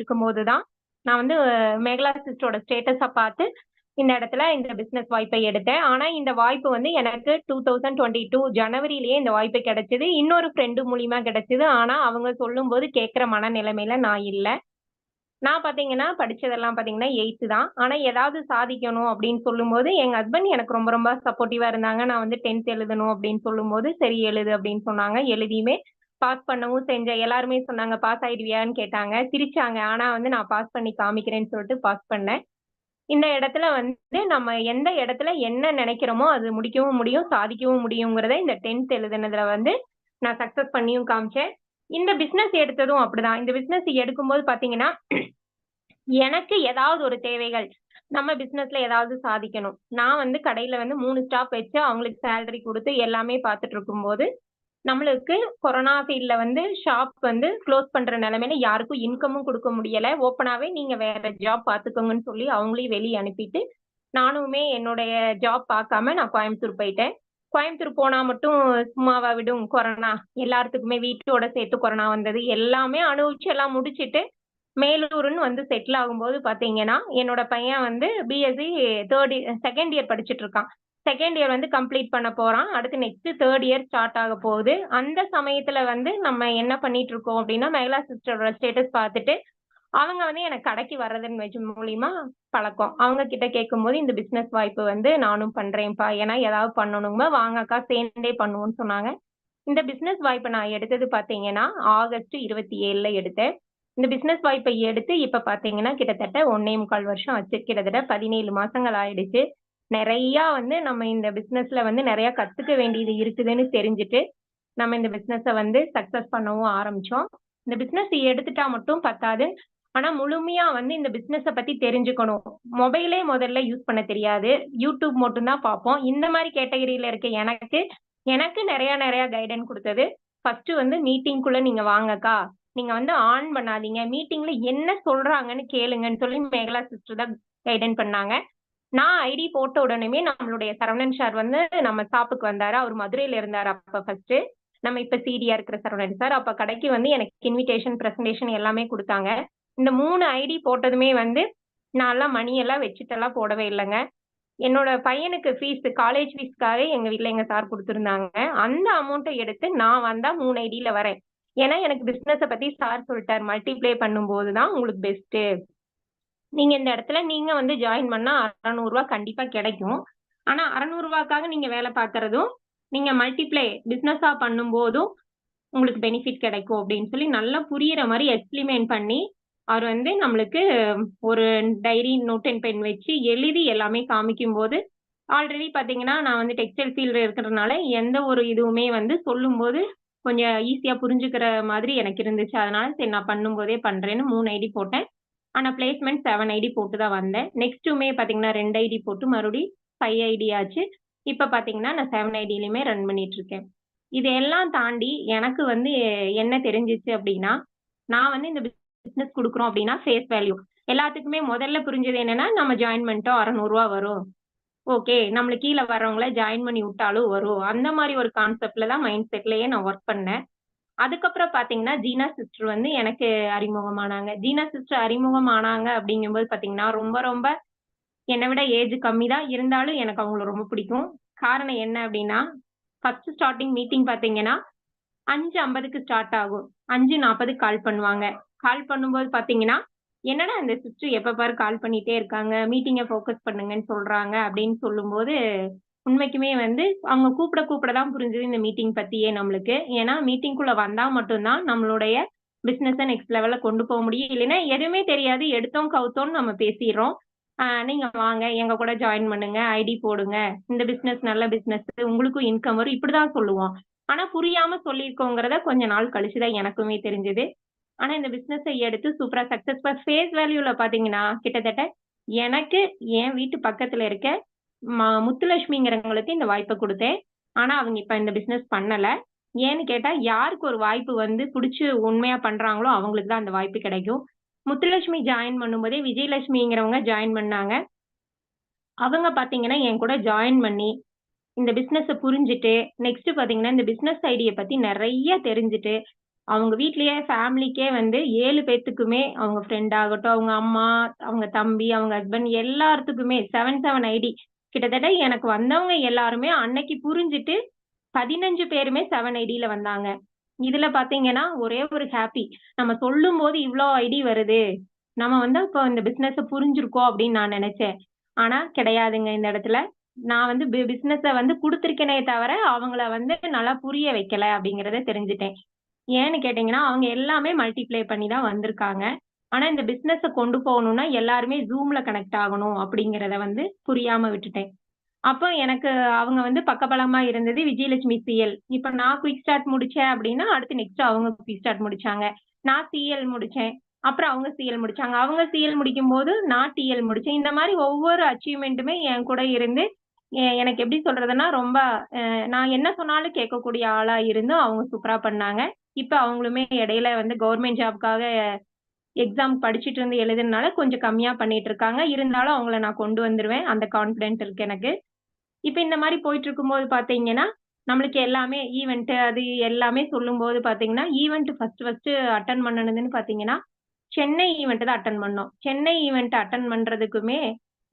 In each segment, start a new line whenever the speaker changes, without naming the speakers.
இருக்கும்போது தான் நான் வந்து மேகலா சிஸ்டரோட ஸ்டேட்டஸை பார்த்து இந்த இடத்துல இந்த பிசினஸ் வாய்ப்பை எடுத்தேன். ஆனா இந்த வாய்ப்பு வந்து எனக்கு 2022 ஜனவரியிலேயே இந்த வாய்ப்பு கிடைச்சது. இன்னொரு ஃப்ரெண்டு மூலியமா கிடைச்சது. ஆனா அவங்க சொல்லும்போது கேட்கிற மனநிலைமையில நான் இல்ல. நான் பாத்தீங்கன்னா படிச்சதெல்லாம் பாத்தீங்கன்னா 8th தான். ஆனா ஏதாவது சாதிக்கணும் அப்படின்னு சொல்லும்போது எங்க ஹஸ்பண்ட் எனக்கு ரொம்ப ரொம்ப சப்போர்ட்டிவா இருந்தாங்க. நான் வந்து 10th எழுதணும் அப்படின்னு சொல்லும்போது சரி எழுது அப்படின்னு சொன்னாங்க. எழுதியுமே பாஸ் பண்ணவும் செஞ்சேன். எல்லாருமே சொன்னாங்க பாஸ் ஆயிடுவியான்னு கேட்டாங்க. சிரிச்சாங்க. ஆனா வந்து நான் பாஸ் பண்ணி காமிக்கிறேன்னு சொல்லிட்டு பாஸ் பண்ணேன். இந்த இடத்துல வந்து நம்ம எந்த இடத்துல என்ன நினைக்கிறோமோ அது முடிக்கவும் முடியும், சாதிக்கவும் முடியுங்கிறத இந்த 10th எழுதுனதுல வந்து நான் சக்சஸ் பண்ணியும் காமிச்சேன். இந்த பிசினஸ் எடுத்ததும் அப்படிதான். இந்த பிசினஸ் எடுக்கும்போது பாத்தீங்கன்னா, எனக்கு ஏதாவது ஒரு தேவைகள். நம்ம பிசினஸ்ல ஏதாவது சாதிக்கணும். நான் வந்து கடையில வந்து 3 ஸ்டாஃப் வச்சு அவங்களுக்கு சேலரி குடுத்து எல்லாமே பார்த்துட்டு இருக்கும்போது, நம்மளுக்கு கொரோனா ஃபீல்ட்ல வந்து ஷாப் வந்து குளோஸ் பண்ற நிலைமையில யாருக்கும் இன்கமும் குடுக்க முடியல. ஓப்பனாவே நீங்க வேற ஜாப் பார்த்துக்கோங்கன்னு சொல்லி அவங்களையும் வெளிய அனுப்பிட்டு, நானுமே என்னுடைய ஜாப் பார்க்காம நான் கோயம்புத்தூர் போயிட்டேன். கோயம்புத்தூர் போனா மட்டும் சும்மாவா விடும் கொரோனா. எல்லாத்துக்குமே வீட்டோட சேர்த்து கொரோனா வந்தது. எல்லாமே அனுபவிச்சு எல்லாம் முடிச்சுட்டு மேலூருன்னு வந்து செட்டில் ஆகும்போது பாத்தீங்கன்னா, என்னோட பையன் வந்து பிஎஸ்சி 2nd இயர் படிச்சுட்டு இருக்கான். 2nd இயர் வந்து கம்ப்ளீட் பண்ண போறான். அடுத்து நெக்ஸ்ட் 3rd இயர் ஸ்டார்ட் ஆக போகுது. அந்த சமயத்துல வந்து நம்ம என்ன பண்ணிட்டு இருக்கோம் அப்படின்னா, மகிழா சிஸ்டரோட ஸ்டேட்டஸ் பார்த்துட்டு, அவங்க வந்து எனக்கு கடைக்கு வர்றதன் மூலியமா பழக்கம். அவங்க கிட்ட கேட்கும்போது, இந்த பிசினஸ் வாய்ப்பு வந்து நானும் பண்றேன்ப்பா. ஏன்னா ஏதாவது பண்ணணுமா, வாங்க அக்கா சேர்ந்தே பண்ணுவோம்னு சொன்னாங்க. இந்த பிசினஸ் வாய்ப்பை நான் எடுத்தது பாத்தீங்கன்னா, ஆகஸ்ட் 27ல எடுத்தேன். இந்த பிசினஸ் வாய்ப்பை எடுத்து இப்ப பாத்தீங்கன்னா, கிட்டத்தட்ட 1 1/4 வருஷம் ஆச்சு. கிட்டத்தட்ட 17 மாசங்கள் ஆயிடுச்சு. நெறையா வந்து நம்ம இந்த பிசினஸ்ல வந்து நெறைய கத்துக்க வேண்டியது இருக்குதுன்னு தெரிஞ்சுட்டு, நம்ம இந்த பிசினஸ வந்து சக்சஸ் பண்ணவும் ஆரம்பிச்சோம். இந்த பிசினஸ் எடுத்துட்டா மட்டும் பத்தாது. ஆனா முழுமையா வந்து இந்த பிசினஸ பத்தி தெரிஞ்சுக்கணும். மொபைலே முதல்ல யூஸ் பண்ண தெரியாது. யூடியூப் மட்டும் தான் பார்ப்போம். இந்த மாரி கேட்டகரியில இருக்க எனக்கு, எனக்கு நெறைய நெறைய கைடன்ஸ் குடுத்தது. ஃபர்ஸ்ட் வந்து மீட்டிங்க்குள்ள நீங்க வாங்கக்கா. நீங்க வந்து ஆன் பண்ணாதீங்க. மீட்டிங்ல என்ன சொல்றாங்கன்னு கேளுங்கன்னு சொல்லி மேகலா சிஸ்டர் தான் கைடன்ஸ் பண்ணாங்க. நான் ஐடி போட்ட உடனேமே நம்மளுடைய சரவணன் சார் வந்து நம்ம ஷாப்புக்கு வந்தாரு. அவர் மதுரையில இருந்தாரு அப்ப ஃபர்ஸ்ட். நம்ம இப்ப சிடியா இருக்கிற சரவணன் சார். அப்ப கடைக்கு வந்து எனக்கு இன்விடேஷன், பிரசன்டேஷன் எல்லாமே குடுத்தாங்க. இந்த 3 ஐடி போட்டதுமே வந்து நான்லாம் மணி எல்லாம் வச்சுட்டெல்லாம் போடவே இல்லங்க. என்னோட பையனுக்கு காலேஜ் ஃபீஸ்க்காக எங்க வீட்ல எங்க சார் குடுத்திருந்தாங்க. அந்த அமௌண்ட்ட எடுத்து நான் வந்தா 3 ஐடில வரேன். ஏன்னா எனக்கு பிசினஸ பத்தி சார் சொல்ட்டாரு. மல்டிப்ளை பண்ணும்போது தான் உங்களுக்கு பெஸ்ட்டு. நீங்க இந்த இடத்துல நீங்க வந்து ஜாயின் பண்ணா ரூ. 600 கண்டிப்பா கிடைக்கும். ஆனா ரூ. 600க்காக நீங்க வேலை பார்க்கறதும், நீங்க மல்டிப்ளை பிசினஸா பண்ணும்போதும் உங்களுக்கு பெனிஃபிட் கிடைக்கும் அப்படின்னு சொல்லி நல்லா புரியிற மாரி எக்ஸ்பிளிமெண்ட் பண்ணி, அவர் வந்து நம்மளுக்கு ஒரு டைரி, நோட் அண்ட் பென் வச்சு எழுதி எல்லாமே காமிக்கும்போது, ஆல்ரெடி பார்த்தீங்கன்னா, நான் வந்து டெக்ஸ்டைல் ஃபீல்ட்ல இருக்கிறதுனால, எந்த ஒரு இதுவுமே வந்து சொல்லும்போது கொஞ்சம் ஈஸியா புரிஞ்சுக்கிற மாதிரி எனக்கு இருந்துச்சு. அதனால சரி நான் பண்ணும்போதே பண்றேன்னு 3 ஐடி போட்டேன். ஆனா பிளேஸ்மென்ட் 7 ஐடி போட்டு தான் வந்தேன். நெக்ஸ்ட்டுமே பார்த்தீங்கன்னா 2 ஐடி போட்டு மறுபடியும் 5 ஐடி ஆச்சு. இப்ப பார்த்தீங்கன்னா, நான் 7 ஐடிலயுமே ரன் பண்ணிட்டு இருக்கேன். இதையெல்லாம் தாண்டி எனக்கு வந்து என்ன தெரிஞ்சுச்சு அப்படின்னா, நான் வந்து இந்த பிசினஸ் குடுக்குறோம் அப்படின்னா ஃபேஸ் வேல்யூ. எல்லாத்துக்குமே முதல்ல புரிஞ்சது என்னன்னா, நம்ம ஜாயின் பண்ணிட்டோம் ரூ. 600 வரும். ஓகே. நம்மளுக்கு கீழ வர்றவங்கள ஜாயின் பண்ணி விட்டாலும் வரும். அந்த மாரி ஒரு கான்செப்ட்ல தான் மைண்ட் செட்லயே நான் வொர்க் பண்ணேன். அதுக்கப்புறம் பார்த்தீங்கன்னா, ஜீனா சிஸ்டர் வந்து எனக்கு அறிமுகமானாங்க. ஜீனா சிஸ்டர் அறிமுகம் ஆனாங்க அப்படிங்கும்போது பார்த்தீங்கன்னா, ரொம்ப ரொம்ப என்ன விட ஏஜ் கம்மி தான். இருந்தாலும் எனக்கு அவங்கள ரொம்ப பிடிக்கும். காரணம் என்ன அப்படின்னா, ஃபர்ஸ்ட் ஸ்டார்ட்டிங் மீட்டிங் பார்த்தீங்கன்னா, 5:50க்கு ஸ்டார்ட் ஆகும். 5:40க்கு கால் பண்ணுவாங்க. கால் பண்ணும்போது பார்த்தீங்கன்னா, "என்னடா இந்த சிஸ்டர் எப்ப பாரு கால் பண்ணிட்டே இருக்காங்க. மீட்டிங்க ஃபோக்கஸ் பண்ணுங்கன்னு சொல்றாங்க." அப்படின்னு சொல்லும்போது, உண்மைக்குமே வந்து அவங்க கூப்பிட கூப்பிட தான் புரிஞ்சது இந்த மீட்டிங் பத்தியே நம்மளுக்கு. ஏன்னா மீட்டிங்க்குள்ள வந்தா மட்டும் தான் நம்மளுடைய பிசினஸ நெக்ஸ்ட் லெவல்ல கொண்டு போ முடியும். இல்லைன்னா எதுவுமே தெரியாது. எடுத்தோம் கவுத்தோம்ன்னு நம்ம பேசிர்றோம். "நீங்க வாங்க, எங்க கூட ஜாயின் பண்ணுங்க. ஐடி போடுங்க. இந்த பிசினஸ் நல்ல பிசினஸ். உங்களுக்கும் இன்கம் வரும்." இப்படிதான் சொல்லுவோம். ஆனா புரியாம சொல்லியிருக்கோங்கிறத கொஞ்ச நாள் கழிச்சு தான் எனக்குமே தெரிஞ்சது. ஆனா இந்த பிசினஸ எடுத்து சூப்பரா சக்சஸ்ஃபுல்லா ஃபேஸ் வேல்யூல பார்த்தீங்கன்னா, கிட்டத்தட்ட எனக்கு என் வீட்டு பக்கத்துல இருக்க முத்துலட்சுமிங்கிறவங்களுக்கு இந்த வாய்ப்ப குடுத்தேன். ஆனா அவங்க இப்ப இந்த பிசினஸ் பண்ணல. ஏன்னு கேட்டா, யாருக்கு ஒரு வாய்ப்பு வந்து புடிச்சு உண்மையா பண்றாங்களோ அவங்களுக்கு தான் அந்த வாய்ப்பு கிடைக்கும். முத்துலட்சுமி ஜாயின் பண்ணும்போதே விஜயலட்சுமிங்கிறவங்க ஜாயின் பண்ணாங்க. அவங்க பார்த்தீங்கன்னா, என் கூட ஜாயின் பண்ணி இந்த பிசினஸ புரிஞ்சுட்டு, நெக்ஸ்ட் பார்த்தீங்கன்னா, இந்த பிசினஸ் ஐடிய பத்தி நெறைய தெரிஞ்சுட்டு, அவங்க வீட்லயே ஃபேமிலிக்கே வந்து 7 பேத்துக்குமே அவங்க ஃப்ரெண்ட் ஆகட்டும், அவங்க அம்மா, அவங்க தம்பி, அவங்க ஹஸ்பண்ட் எல்லாத்துக்குமே 7 ஐடி. கிட்டத்தட்ட எனக்கு வந்தவங்க எல்லாருமே அன்னைக்கு புரிஞ்சுட்டு 15 பேருமே 7 ஐடில வந்தாங்க. இதுல பாத்தீங்கன்னா, ஒரே ஒரு ஹாப்பி. நம்ம சொல்லும்போது இவ்ளோ ஐடி வருது. நம்ம வந்து அப்ப இந்த பிசினஸ புரிஞ்சிருக்கோம் அப்படின்னு நான் நெனச்சேன். ஆனா கிடையாதுங்க இந்த இடத்துல. நான் வந்து பிசினஸ வந்து குடுத்திருக்கேனே தவிர, அவங்கள வந்து நல்லா புரிய வைக்கல அப்படிங்கிறத தெரிஞ்சுட்டேன். ஏன்னு கேட்டீங்கன்னா, அவங்க எல்லாமே மல்டிப்ளை பண்ணி தான் வந்திருக்காங்க. ஆனா இந்த பிசினஸ கொண்டு போகணும்னா எல்லாருமே Zoomல கனெக்ட் ஆகணும் அப்படிங்கிறத வந்து புரியாம விட்டுட்டேன். அப்ப எனக்கு அவங்க வந்து பக்கபலமா இருந்தது விஜயலட்சுமி சிஎல். இப்ப நான் குயிக் ஸ்டார்ட் முடிச்சேன் அப்படின்னா, அடுத்து நெக்ஸ்ட் அவங்க குயிக் ஸ்டார்ட் முடிச்சாங்க. நான் சிஎல் முடிச்சேன். அப்புறம் அவங்க சிஎல் முடிச்சாங்க. அவங்க சிஎல் முடிக்கும்போது நான் டிஎல் முடிச்சேன். இந்த மாரி ஒவ்வொரு அச்சீவ்மென்ட்டுமே என் கூட இருந்து, எனக்கு எப்படி சொல்றதுன்னா, ரொம்ப நான் என்ன சொன்னாலும் கேட்கக்கூடிய ஆளா இருந்து அவங்க சூப்பரா பண்ணாங்க. இப்ப அவங்களுமே இடையில வந்து கவர்ன்மென்ட் ஜாப்க்காக எக்ஸாம் படிச்சுட்டு இருந்து எழுதுனனால கொஞ்சம் கம்மியா பண்ணிட்டு இருக்காங்க. இருந்தாலும் அவங்கள நான் கொண்டு வந்துருவேன். அந்த கான்ஃபிடென்ட் இருக்கு எனக்கு. இப்ப இந்த மாரி போயிட்டு இருக்கும்போது பார்த்தீங்கன்னா, நம்மளுக்கு எல்லாமே ஈவென்ட் அது எல்லாமே சொல்லும்போது பார்த்தீங்கன்னா, ஈவென்ட் ஃபர்ஸ்ட் அட்டெண்ட் பண்ணுனதுன்னு பார்த்தீங்கன்னா, சென்னை ஈவென்ட் தான் அட்டெண்ட் பண்ணோம். சென்னை ஈவென்ட் அட்டெண்ட் பண்றதுக்குமே,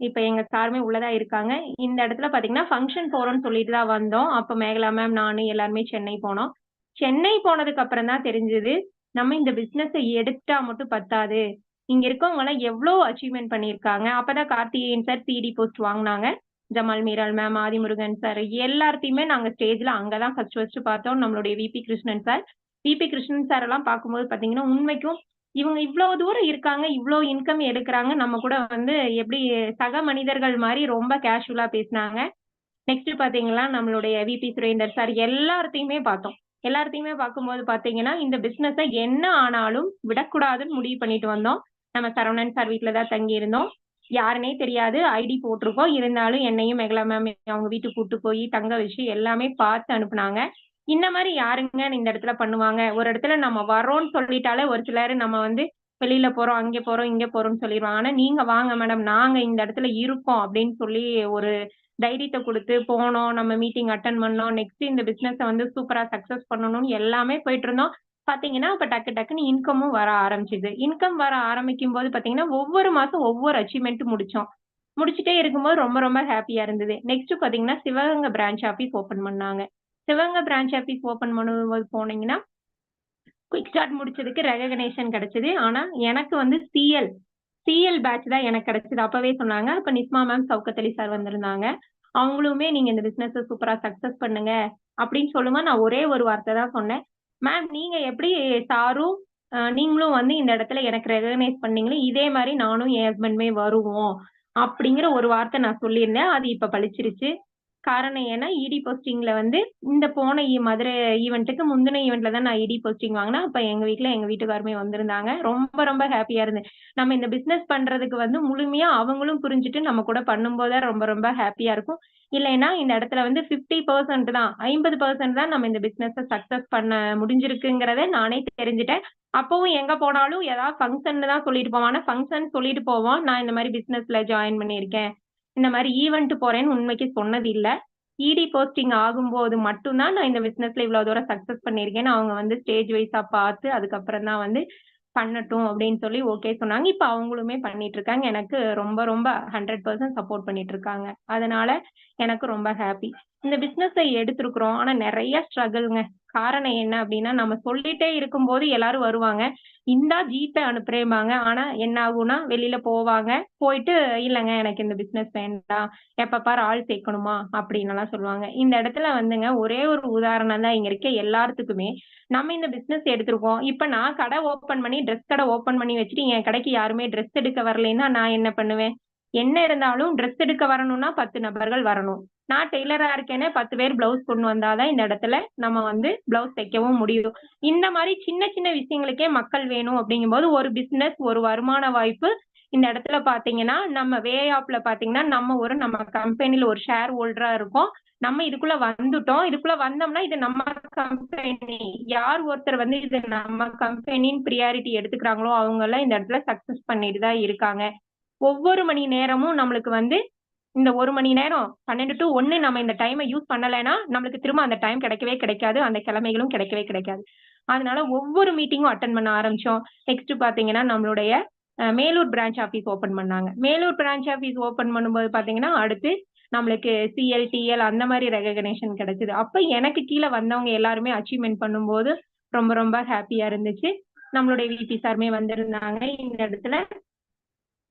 இப்ப எங்க சாருமே உள்ள தான் இருக்காங்க. இந்த இடத்துல பார்த்தீங்கன்னா, ஃபங்ஷன் போறோம்ன்னு சொல்லிட்டு தான் வந்தோம். அப்ப மேகலா மேம், நானு எல்லாருமே சென்னை போனோம். சென்னை போனதுக்கு அப்புறம் தான் தெரிஞ்சது, நம்ம இந்த பிசினஸ எடுத்தா மட்டும் பத்தாது. இங்க இருக்கவங்கலாம் எவ்ளோ அச்சீவ்மென்ட் பண்ணியிருக்காங்க. அப்பதான் கார்த்திகேயன் சார் சிடி போஸ்ட் வாங்குனாங்க. ஜமால் மீரால் மேம், ஆதிமுருகன் சார் எல்லாத்தையுமே நாங்க ஸ்டேஜ்ல அங்க தான் ஃபர்ஸ்ட் பார்த்தோம். நம்மளுடைய VP Krishnan sir. VP Krishnan sir எல்லாம் பார்க்கும்போது பார்த்தீங்கன்னா, உண்மைக்கும் இவங்க இவ்ளோ தூரம் இருக்காங்க, இவ்ளோ இன்கம் எடுக்குறாங்க. நம்ம கூட வந்து எப்படி சக மனிதர்கள் மாரி ரொம்ப கேஷுவலா பேசுனாங்க. நெக்ஸ்ட் பார்த்தீங்கன்னா, நம்மளுடைய விபி சுரேந்தர் சார் எல்லாத்தையுமே பார்த்தோம். எல்லாத்தையுமே பார்க்கும்போது பார்த்தீங்கன்னா, இந்த பிசினஸ என்ன ஆனாலும் விடக்கூடாதுன்னு முடிவு பண்ணிட்டு வந்தோம். நம்ம சரவணன் சார் வீட்ல தான் தங்கியிருந்தோம். யாருன்னே தெரியாது. ஐடி போட்டிருக்கோம். இருந்தாலும் என்னையும் மெகலா மேம் அவங்க வீட்டுக்கு கூட்டு போய் தங்க வச்சு எல்லாமே பார்த்து அனுப்புனாங்க. இந்த மாரி யாருங்க இந்த இடத்துல பண்ணுவாங்க? ஒரு இடத்துல நம்ம வர்றோம்ன்னு சொல்லிட்டாலே ஒரு சிலர் நம்ம வந்து வெளியில போறோம், அங்கே போறோம், இங்க போறோம்ன்னு சொல்லிருவாங்க. ஆனா நீங்க வாங்க மேடம், நாங்க இந்த இடத்துல இருக்கோம் அப்படின்னு சொல்லி ஒரு தைரியத்த குடுத்து போனோம். நம்ம மீட்டிங் அட்டெண்ட் பண்ணோம். நெக்ஸ்ட் இந்த பிசினஸ வந்து சூப்பரா சக்சஸ் பண்ணணும்னு எல்லாமே போயிட்டு இருந்தோம். பாத்தீங்கன்னா, அப்ப டக்கு டக்குன்னு இன்கமும் வர ஆரம்பிச்சுது. இன்கம் வர ஆரம்பிக்கும்போது பாத்தீங்கன்னா, ஒவ்வொரு மாசம் ஒவ்வொரு அச்சீவ்மென்ட் முடிச்சோம். முடிச்சுட்டே இருக்கும்போது ரொம்ப ரொம்ப ஹேப்பியா இருந்தது. நெக்ஸ்ட் பாத்தீங்கன்னா, சிவகங்கை பிரான்ச் ஆபீஸ் ஓப்பன் பண்ணாங்க. சிவகங்கை பிரான்ச் ஆபீஸ் ஓப்பன் பண்ணும்போது போனீங்கன்னா, குயிக் ஸ்டார்ட் முடிச்சதுக்கு ரெகக்னேஷன் கிடைச்சது. ஆனா, எனக்கு வந்து சிஎல் பேட்ச் தான் எனக்கு கிடைச்சது. அப்பவே சொன்னாங்க. அப்ப நிஸ்மா மேம், சவுக்கத் அலி சார் வந்திருந்தாங்க. அவங்களுமே நீங்க இந்த பிசினஸ சூப்பரா சக்சஸ் பண்ணுங்க அப்படின்னு சொல்லும்போது, நான் ஒரே ஒரு வார்த்தை தான் சொன்னேன். மேம் நீங்க எப்படி சாரும், நீங்களும் வந்து இந்த இடத்துல எனக்கு ரெகக்னைஸ் பண்ணீங்களோ, இதே மாரி நானும் என் ஹஸ்பண்டுமே வருவோம். அப்படிங்கிற ஒரு வார்த்தை நான் சொல்லியிருந்தேன். அது இப்ப பளிச்சிருச்சு. காரணம் ஏன்னா, இடி போஸ்டிங்ல வந்து இந்த போன மதுரை ஈவென்ட்க்கு முந்தின ஈவென்ட்ல தான் நான் இடி போஸ்டிங் வாங்குனேன். அப்ப எங்க வீட்ல எங்க வீட்டுக்காருமே வந்திருந்தாங்க. ரொம்ப ரொம்ப ஹேப்பியா இருந்தேன். நம்ம இந்த பிசினஸ் பண்றதுக்கு வந்து முழுமையா அவங்களும் புரிஞ்சுட்டு நம்ம கூட பண்ணும்போது தான் ரொம்ப ரொம்ப ஹேப்பியா இருக்கும். இல்லைன்னா இந்த இடத்துல வந்து 50% தான் 50% தான் நம்ம இந்த பிசினஸ சக்சஸ் பண்ண முடிஞ்சிருக்குங்கிறத நானே தெரிஞ்சுட்டேன். அப்பவும் எங்க போனாலும் ஏதாவது ஃபங்ஷன்னு தான் சொல்லிட்டு போவோம். ஆனா ஃபங்ஷன் சொல்லிட்டு போவோம். நான் இந்த மாரி பிசினஸ்ல ஜாயின் பண்ணியிருக்கேன். இந்த மாரி ஈவென்ட் போறேன்னு உண்மைக்கு சொன்னது இல்ல. இடி போஸ்டிங் ஆகும்போது மட்டும் தான் நான் இந்த பிசினஸ்ல இவ்வளோ தூரம் சக்சஸ் பண்ணியிருக்கேன்னு அவங்க வந்து ஸ்டேஜ் வைஸா பார்த்து, அதுக்கப்புறம் தான் வந்து பண்ணட்டும் அப்படின்னு சொல்லி ஓகே சொன்னாங்க. இப்ப அவங்களுமே பண்ணிட்டு இருக்காங்க. எனக்கு ரொம்ப ரொம்ப 100% சப்போர்ட் பண்ணிட்டு இருக்காங்க. அதனால எனக்கு ரொம்ப ஹேப்பி. இந்த பிசினஸ எடுத்திருக்கிறோம். ஆனா நெறைய ஸ்ட்ரகிள்ங்க. காரணம் என்ன அப்படின்னா, நம்ம சொல்லிட்டே இருக்கும்போது எல்லாரும் வருவாங்க. இந்தா ஜிபே அனுப்புறேன்பாங்க. ஆனா என்ன ஆகும்னா, வெளியில போவாங்க. போயிட்டு இல்லங்க எனக்கு இந்த பிசினஸ் வேண்டாம். எப்ப பாரு ஆள் சேர்க்கணுமா? அப்படின்னுலாம் சொல்லுவாங்க. இந்த இடத்துல வந்துங்க ஒரே ஒரு உதாரணம் தான் இங்க இருக்க எல்லாத்துக்குமே. நம்ம இந்த பிசினஸ் எடுத்திருக்கோம். இப்ப நான் கடை ஓப்பன் பண்ணி ட்ரெஸ் கடை ஓப்பன் பண்ணி வச்சுட்டு என் கடைக்கு யாருமே ட்ரெஸ் எடுக்க வரலைன்னா நான் என்ன பண்ணுவேன்? என்ன இருந்தாலும் ட்ரெஸ் எடுக்க வரணும்னா 10 நபர்கள் வரணும். நான் டெய்லரா இருக்கேன்னே 10 பேர் பிளவுஸ் கொண்டு வந்தா தான் இந்த இடத்துல நம்ம வந்து பிளவுஸ் தைக்கவும் முடியும். இந்த மாரி சின்ன சின்ன விஷயங்களுக்கே மக்கள் வேணும் அப்படிங்கும்போது ஒரு பிசினஸ், ஒரு வருமான வாய்ப்பு இந்த இடத்துல பார்த்தீங்கன்னா, நம்ம வே ஆப்ல பார்த்தீங்கன்னா, நம்ம கம்பெனில ஒரு ஷேர் ஹோல்டரா இருக்கோம். நம்ம இதுக்குள்ள வந்துட்டோம். இதுக்குள்ள வந்தோம்னா, இது நம்ம கம்பெனி. யார் ஒருத்தர் வந்து இது நம்ம கம்பெனின்னு பிரியாரிட்டி எடுத்துக்கிறாங்களோ, அவங்கலாம் இந்த இடத்துல சக்சஸ் பண்ணிட்டு தான் இருக்காங்க. ஒவ்வொரு மணி நேரமும் நம்மளுக்கு வந்து இந்த 1 மணி நேரம் 12 டூ 1 நம்ம இந்த டைம யூஸ் பண்ணலைன்னா, நம்மளுக்கு திரும்ப அந்த டைம் கிடைக்கவே கிடைக்காது. அந்த கிழமைகளும் கிடைக்கவே கிடைக்காது. அதனால ஒவ்வொரு மீட்டிங்கும் அட்டன் பண்ண ஆரம்பிச்சோம். நெக்ஸ்ட் பாத்தீங்கன்னா நம்மளுடைய மேலூர் பிரான்ச் ஆஃபீஸ் ஓபன் பண்ணாங்க. மேலூர் பிரான்ச் ஆஃபீஸ் ஓபன் பண்ணும்போது பாத்தீங்கன்னா அடுத்து நம்மளுக்கு சிஎல் டிஎல் அந்த மாதிரி ரெகக்னேஷன் கிடைச்சது. அப்ப எனக்கு கீழே வந்தவங்க எல்லாருமே அச்சீவ்மெண்ட் பண்ணும்போது ரொம்ப ரொம்ப ஹாப்பியா இருந்துச்சு. நம்மளுடைய விபி சாருமே வந்திருந்தாங்க இந்த இடத்துல.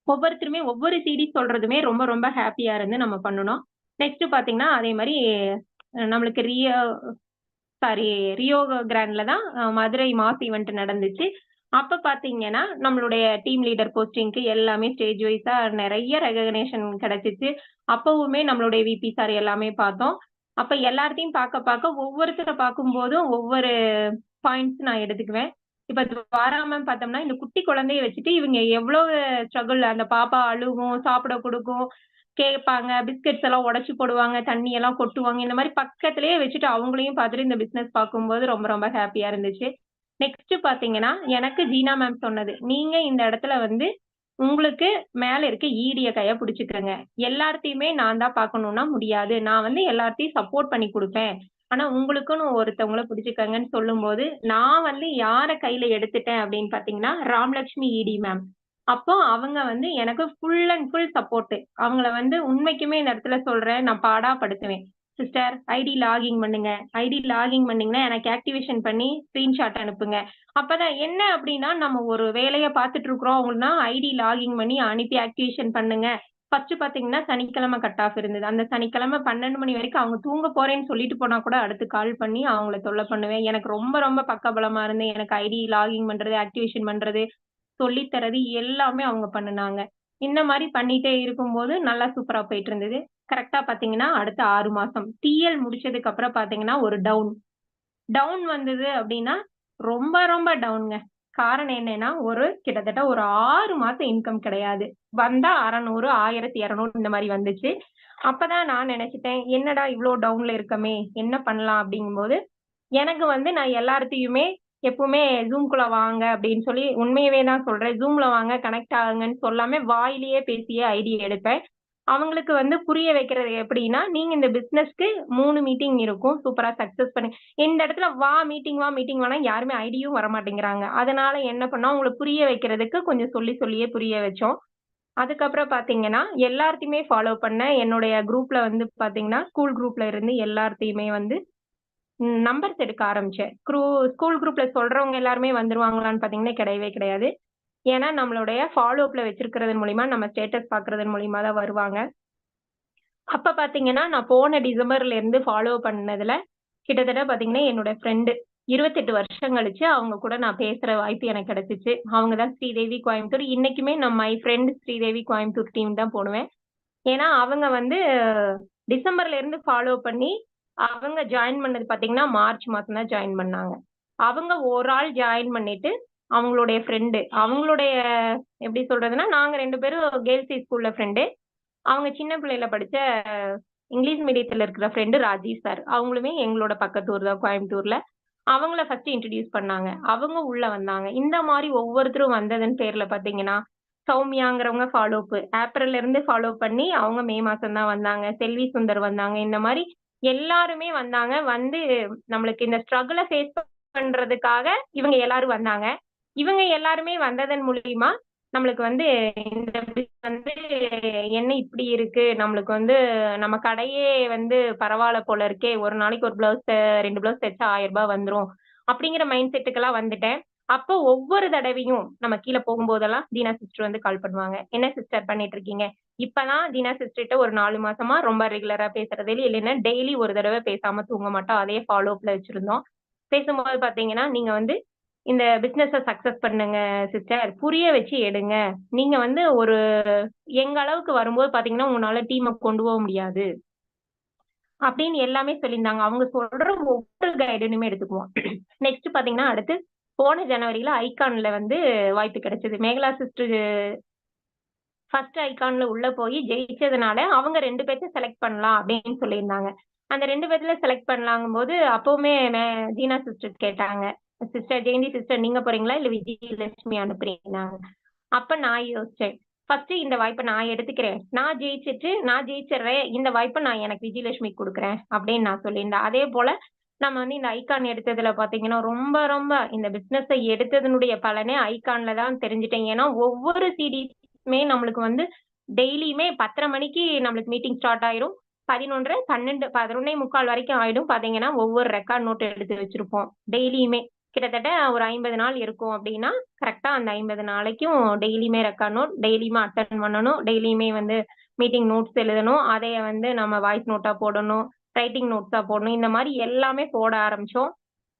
ஒவ்வொருத்தருமே ஒவ்வொரு சிடி சொல்றதுமே ரொம்ப ரொம்ப ஹாப்பியா இருந்து நம்ம பண்ணணும். நெக்ஸ்ட் பாத்தீங்கன்னா அதே மாதிரி நம்மளுக்கு ரியோ கிராண்ட்ல தான் மதுரை மாஸ் ஈவெண்ட் நடந்துச்சு. அப்ப பாத்தீங்கன்னா நம்மளுடைய டீம் லீடர் போஸ்டிங்க்கு எல்லாமே ஸ்டேஜ் வைஸா நிறைய ரெகக்னேஷன் கிடைச்சிச்சு. அப்பவுமே நம்மளுடைய விபி சார் எல்லாமே பார்த்தோம். அப்ப எல்லார்த்தையும் பார்க்க ஒவ்வொருத்தரை பார்க்கும்போதும் ஒவ்வொரு பாயிண்ட்ஸ் நான் எடுத்துக்குவேன். இப்ப துவாரா மேம் பார்த்தோம்னா இந்த குட்டி குழந்தைய வச்சுட்டு இவங்க எவ்வளவு ஸ்ட்ரகிள், அந்த பாப்பா அழுகும், சாப்பிட கொடுக்கும், கேட்பாங்க, பிஸ்கெட்ஸ் எல்லாம் உடைச்சு போடுவாங்க, தண்ணி எல்லாம் கொட்டுவாங்க. இந்த மாதிரி பக்கத்திலேயே வச்சுட்டு அவங்களையும் பார்த்துட்டு இந்த பிசினஸ் பார்க்கும்போது ரொம்ப ரொம்ப ஹாப்பியா இருந்துச்சு. நெக்ஸ்ட் பாத்தீங்கன்னா எனக்கு ஜீனா மேம் சொன்னது, நீங்க இந்த இடத்துல வந்து உங்களுக்கு மேல இருக்க ஈடிய கைய பிடிச்சுக்கங்க. எல்லாத்தையுமே நான் தான் பார்க்கணும்னா முடியாது. நான் வந்து எல்லாத்தையும் சப்போர்ட் பண்ணி கொடுப்பேன். ஆனா உங்களுக்குன்னு ஒருத்தவங்கள பிடிச்சுக்கங்கன்னு சொல்லும்போது, நான் வந்து யார கையில எடுத்துட்டேன் அப்படின்னு பாத்தீங்கன்னா, ராமலட்சுமி ஈடி மேம். அப்போ அவங்க வந்து எனக்கு ஃபுல் அண்ட் ஃபுல் சப்போர்ட். அவங்கள வந்து உண்மைக்குமே இந்த இடத்துல சொல்றேன், நான் பாடா படுத்துவேன். சிஸ்டர் ஐடி லாகிங் பண்ணுங்க. ஐடி லாகிங் பண்ணீங்கன்னா எனக்கு ஆக்டிவேஷன் பண்ணி ஸ்கிரீன்ஷாட் அனுப்புங்க. அப்பதான் என்ன அப்படின்னா நம்ம ஒரு வேலையை பார்த்துட்டு இருக்கிறோம் அப்படின்னா ஐடி லாகிங் பண்ணி அனுப்பி ஆக்டிவேஷன் பண்ணுங்க. ஃபர்ஸ்ட் பாத்தீங்கன்னா சனிக்கிழமை கட் ஆஃப் இருந்தது. அந்த சனிக்கிழமை 12 மணி வரைக்கும் அவங்க தூங்க போறேன்னு சொல்லிட்டு போனா கூட அடுத்து கால் பண்ணி அவங்கள தொல்லை பண்ணுவேன். எனக்கு ரொம்ப ரொம்ப பக்கபலமா இருந்து எனக்கு ஐடி லாகிங் பண்றது, ஆக்டிவேஷன் பண்றது, சொல்லி தரது எல்லாமே அவங்க பண்ணுனாங்க. இந்த மாதிரி பண்ணிட்டே இருக்கும்போது நல்லா சூப்பரா போயிட்டு இருந்தது. கரெக்டா பாத்தீங்கன்னா அடுத்த 6 மாசம் டிஎல் முடிச்சதுக்கு அப்புறம் பாத்தீங்கன்னா ஒரு டவுன் டவுன் வந்தது அப்படின்னா ரொம்ப ரொம்ப டவுன்ங்க. காரணம் என்னன்னா கிட்டத்தட்ட ஒரு 6 மாசம் இன்கம் கிடையாது. வந்தா 600, 1200 இந்த மாதிரி வந்துச்சு. அப்பதான் நான் நினைச்சிட்டேன், என்னடா இவ்ளோ டவுன்ல இருக்கமே, என்ன பண்ணலாம் அப்படிங்கும்போது எனக்கு வந்து நான் எல்லார்த்தையுமே எப்பவுமே ஜூம்குள்ள வாங்க அப்படின்னு சொல்லி உண்மையவே தான் சொல்றேன். ஜூம்ல வாங்க கனெக்ட் ஆகுங்கன்னு சொல்லாம வாயிலேயே பேசியே ஐடி எடுப்பேன். அவங்களுக்கு வந்து புரிய வைக்கிறது எப்படின்னா, நீங்க இந்த பிசினஸ்க்கு 3 மீட்டிங் இருக்கும். சூப்பரா சக்சஸ் பண்ணி இந்த இடத்துல மீட்டிங் வானா யாருமே ஐடியும் வரமாட்டேங்கிறாங்க. அதனால என்ன பண்ணோம், அவங்களுக்கு புரிய வைக்கிறதுக்கு கொஞ்சம் சொல்லி சொல்லியே புரிய வச்சோம். அதுக்கப்புறம் பாத்தீங்கன்னா, எல்லார்த்தையுமே ஃபாலோ பண்ணேன். என்னுடைய குரூப்ல வந்து பாத்தீங்கன்னா, ஸ்கூல் குரூப்ல இருந்து எல்லார்த்தையுமே வந்து நம்பர்ஸ் எடுக்க ஆரம்பிச்சேன். ஸ்கூல் குரூப்ல சொல்றவங்க எல்லாருமே வந்துருவாங்களான்னு பாத்தீங்கன்னா கிடையவே கிடையாது. ஏன்னா நம்மளுடைய ஃபாலோ அப்ல வச்சிருக்கிறதன் மூலியமா நம்ம ஸ்டேட்டஸ் பாக்குறதன் மூலியமா தான் வருவாங்க. அப்ப பாத்தீங்கன்னா நான் போன டிசம்பர்ல இருந்து ஃபாலோ பண்ணதுல கிட்டத்தட்ட பாத்தீங்கன்னா என்னோட ஃப்ரெண்டு 28 வருஷம் கழிச்சு அவங்க கூட நான் பேசுற வாய்ப்பு எனக்கு கிடைச்சிச்சு. அவங்க தான் ஸ்ரீதேவி கோயம்புத்தூர். இன்னைக்குமே நான் my friend Sridevi Coimbatore team தான் போடுவேன். ஏன்னா அவங்க வந்து டிசம்பர்ல இருந்து ஃபாலோ பண்ணி அவங்க ஜாயின் பண்ணது பாத்தீங்கன்னா மார்ச் மாசம் தான் ஜாயின் பண்ணாங்க. அவங்க ஒரு ஆள் ஜாயின் பண்ணிட்டு அவங்களுடைய ஃப்ரெண்டு அவங்களுடைய எப்படி சொல்றதுன்னா நாங்க 2 பேரும் கேர்ள்ஸ் ஸ்கூல்ல ஃப்ரெண்டு. அவங்க சின்ன பிள்ளையில படிச்ச இங்கிலீஷ் மீடியத்துல இருக்கிற ஃப்ரெண்டு ராஜீவ் சார். அவங்களுமே எங்களோட பக்கத்தூர் தான் கோயம்புத்தூர்ல. அவங்கள ஃபர்ஸ்ட் இன்ட்ரோடியூஸ் பண்ணாங்க. அவங்க உள்ள வந்தாங்க. இந்த மாதிரி ஒவ்வொருத்தரும் வந்ததன் பேர்ல பாத்தீங்கன்னா சௌமியாங்கிறவங்க ஃபாலோ அப் ஏப்ரல்ல இருந்து ஃபாலோ பண்ணி அவங்க மே மாசம் தான் வந்தாங்க. செல்வி சுந்தர் வந்தாங்க. இந்த மாதிரி எல்லாருமே வந்தாங்க. வந்து நம்மளுக்கு இந்த ஸ்ட்ரகிள ஃபேஸ் பண்றதுக்காக இவங்க எல்லாரும் வந்தாங்க. இவங்க எல்லாருமே வந்ததன் மூலியமா நம்மளுக்கு வந்து இந்த வந்து என்ன இப்படி இருக்கு, நம்மளுக்கு வந்து நம்ம கடையே வந்து பரவாயில்ல போல இருக்கே, ஒரு நாளைக்கு ஒரு பிளவுஸ் 2 பிளவுஸ் தைச்சா 1000 ரூபாய் வந்துரும் அப்படிங்கிற மைண்ட் செட்டுக்கெல்லாம் வந்துட்டேன். அப்போ ஒவ்வொரு தடவையும் நம்ம கீழ போகும்போதெல்லாம் தீனா சிஸ்டர் வந்து கால் பண்ணுவாங்க. என்ன சிஸ்டர் பண்ணிட்டு இருக்கீங்க? இப்பதான் தீனா சிஸ்டர்ட்ட ஒரு 4 மாசமா ரொம்ப ரெகுலரா பேசுறது இல்லைன்னா டெய்லி ஒரு தடவை பேசாம தூங்க மாட்டோம். அதே ஃபாலோ அப்ல வச்சிருந்தோம். பேசும்போது பாத்தீங்கன்னா நீங்க வந்து இந்த பிசினஸ சக்சஸ் பண்ணுங்க சிஸ்டர். புரிய வச்சு எடுங்க. நீங்க வந்து எங்க அளவுக்கு வரும்போது பாத்தீங்கன்னா உங்களால டீம கொண்டு போக முடியாது. அப்படின்னு எல்லாமே சொல்லியிருந்தாங்க. அவங்க சொல்ற ஒவ்வொரு கைடனுமே எடுத்துக்குவோம். நெக்ஸ்ட் பாத்தீங்கன்னா அடுத்து போன ஜனவரியில ஐகான்ல வந்து வாய்ப்பு கிடைச்சது. மேகலா சிஸ்டர் ஃபர்ஸ்ட் ஐகான்ல உள்ள போய் ஜெயிச்சதுனால அவங்க 2 பேத்த செலக்ட் பண்ணலாம் அப்படின்னு சொல்லியிருந்தாங்க. அந்த 2 பேத்துல செலக்ட் பண்ணலாங்கும்போது அப்பவுமே ஜீனா சிஸ்டர் கேட்டாங்க. சிஸ்டர் ஜெயந்தி சிஸ்டர் நீங்க போறீங்களா இல்ல விஜயலட்சுமி அனுப்புறீங்கன்னாங்க. அப்ப நான் யோசிச்சேன். ஃபர்ஸ்ட் இந்த வாய்ப்பை நான் எடுத்துக்கிறேன். நான் ஜெயிச்சிடுறேன். இந்த வாய்ப்பை நான் எனக்கு விஜயலட்சுமி குடுக்குறேன் அப்படின்னு நான் சொல்லியிருந்தேன். அதே போல நம்ம வந்து இந்த ஐகான் எடுத்ததுல பாத்தீங்கன்னா, ரொம்ப ரொம்ப இந்த பிசினஸ எடுத்ததனுடைய பலனே ஐகான்ல தான் தெரிஞ்சுட்டேன். ஏன்னா, ஒவ்வொரு சீடிஸ்மே நம்மளுக்கு வந்து டெய்லியுமே 10:30 மணிக்கு நம்மளுக்கு மீட்டிங் ஸ்டார்ட் ஆயிரும். 11:30, 12, 11:45 வரைக்கும் ஆயிடும். பாத்தீங்கன்னா, ஒவ்வொரு ரெக்கார்ட் நோட் எடுத்து வச்சிருப்போம். டெய்லியுமே. கிட்டத்தட்ட ஒரு 50 நாள் இருக்கும் அப்டின்னா, கரெக்ட்டா அந்த 50 நாளைக்கும் டெய்லியுமே ரெக்கார்ட் நோட், டெய்லியுமே அட்டெண்ட் பண்ணணும். டெய்லியுமே வந்து மீட்டிங் நோட்ஸ் எழுதணும். அதைய வந்து நம்ம வாய்ஸ் நோட்டா போடணும். ரைட்டிங் நோட்ஸா போடணும். இந்த மாரி எல்லாமே போட ஆரம்பிச்சோம்.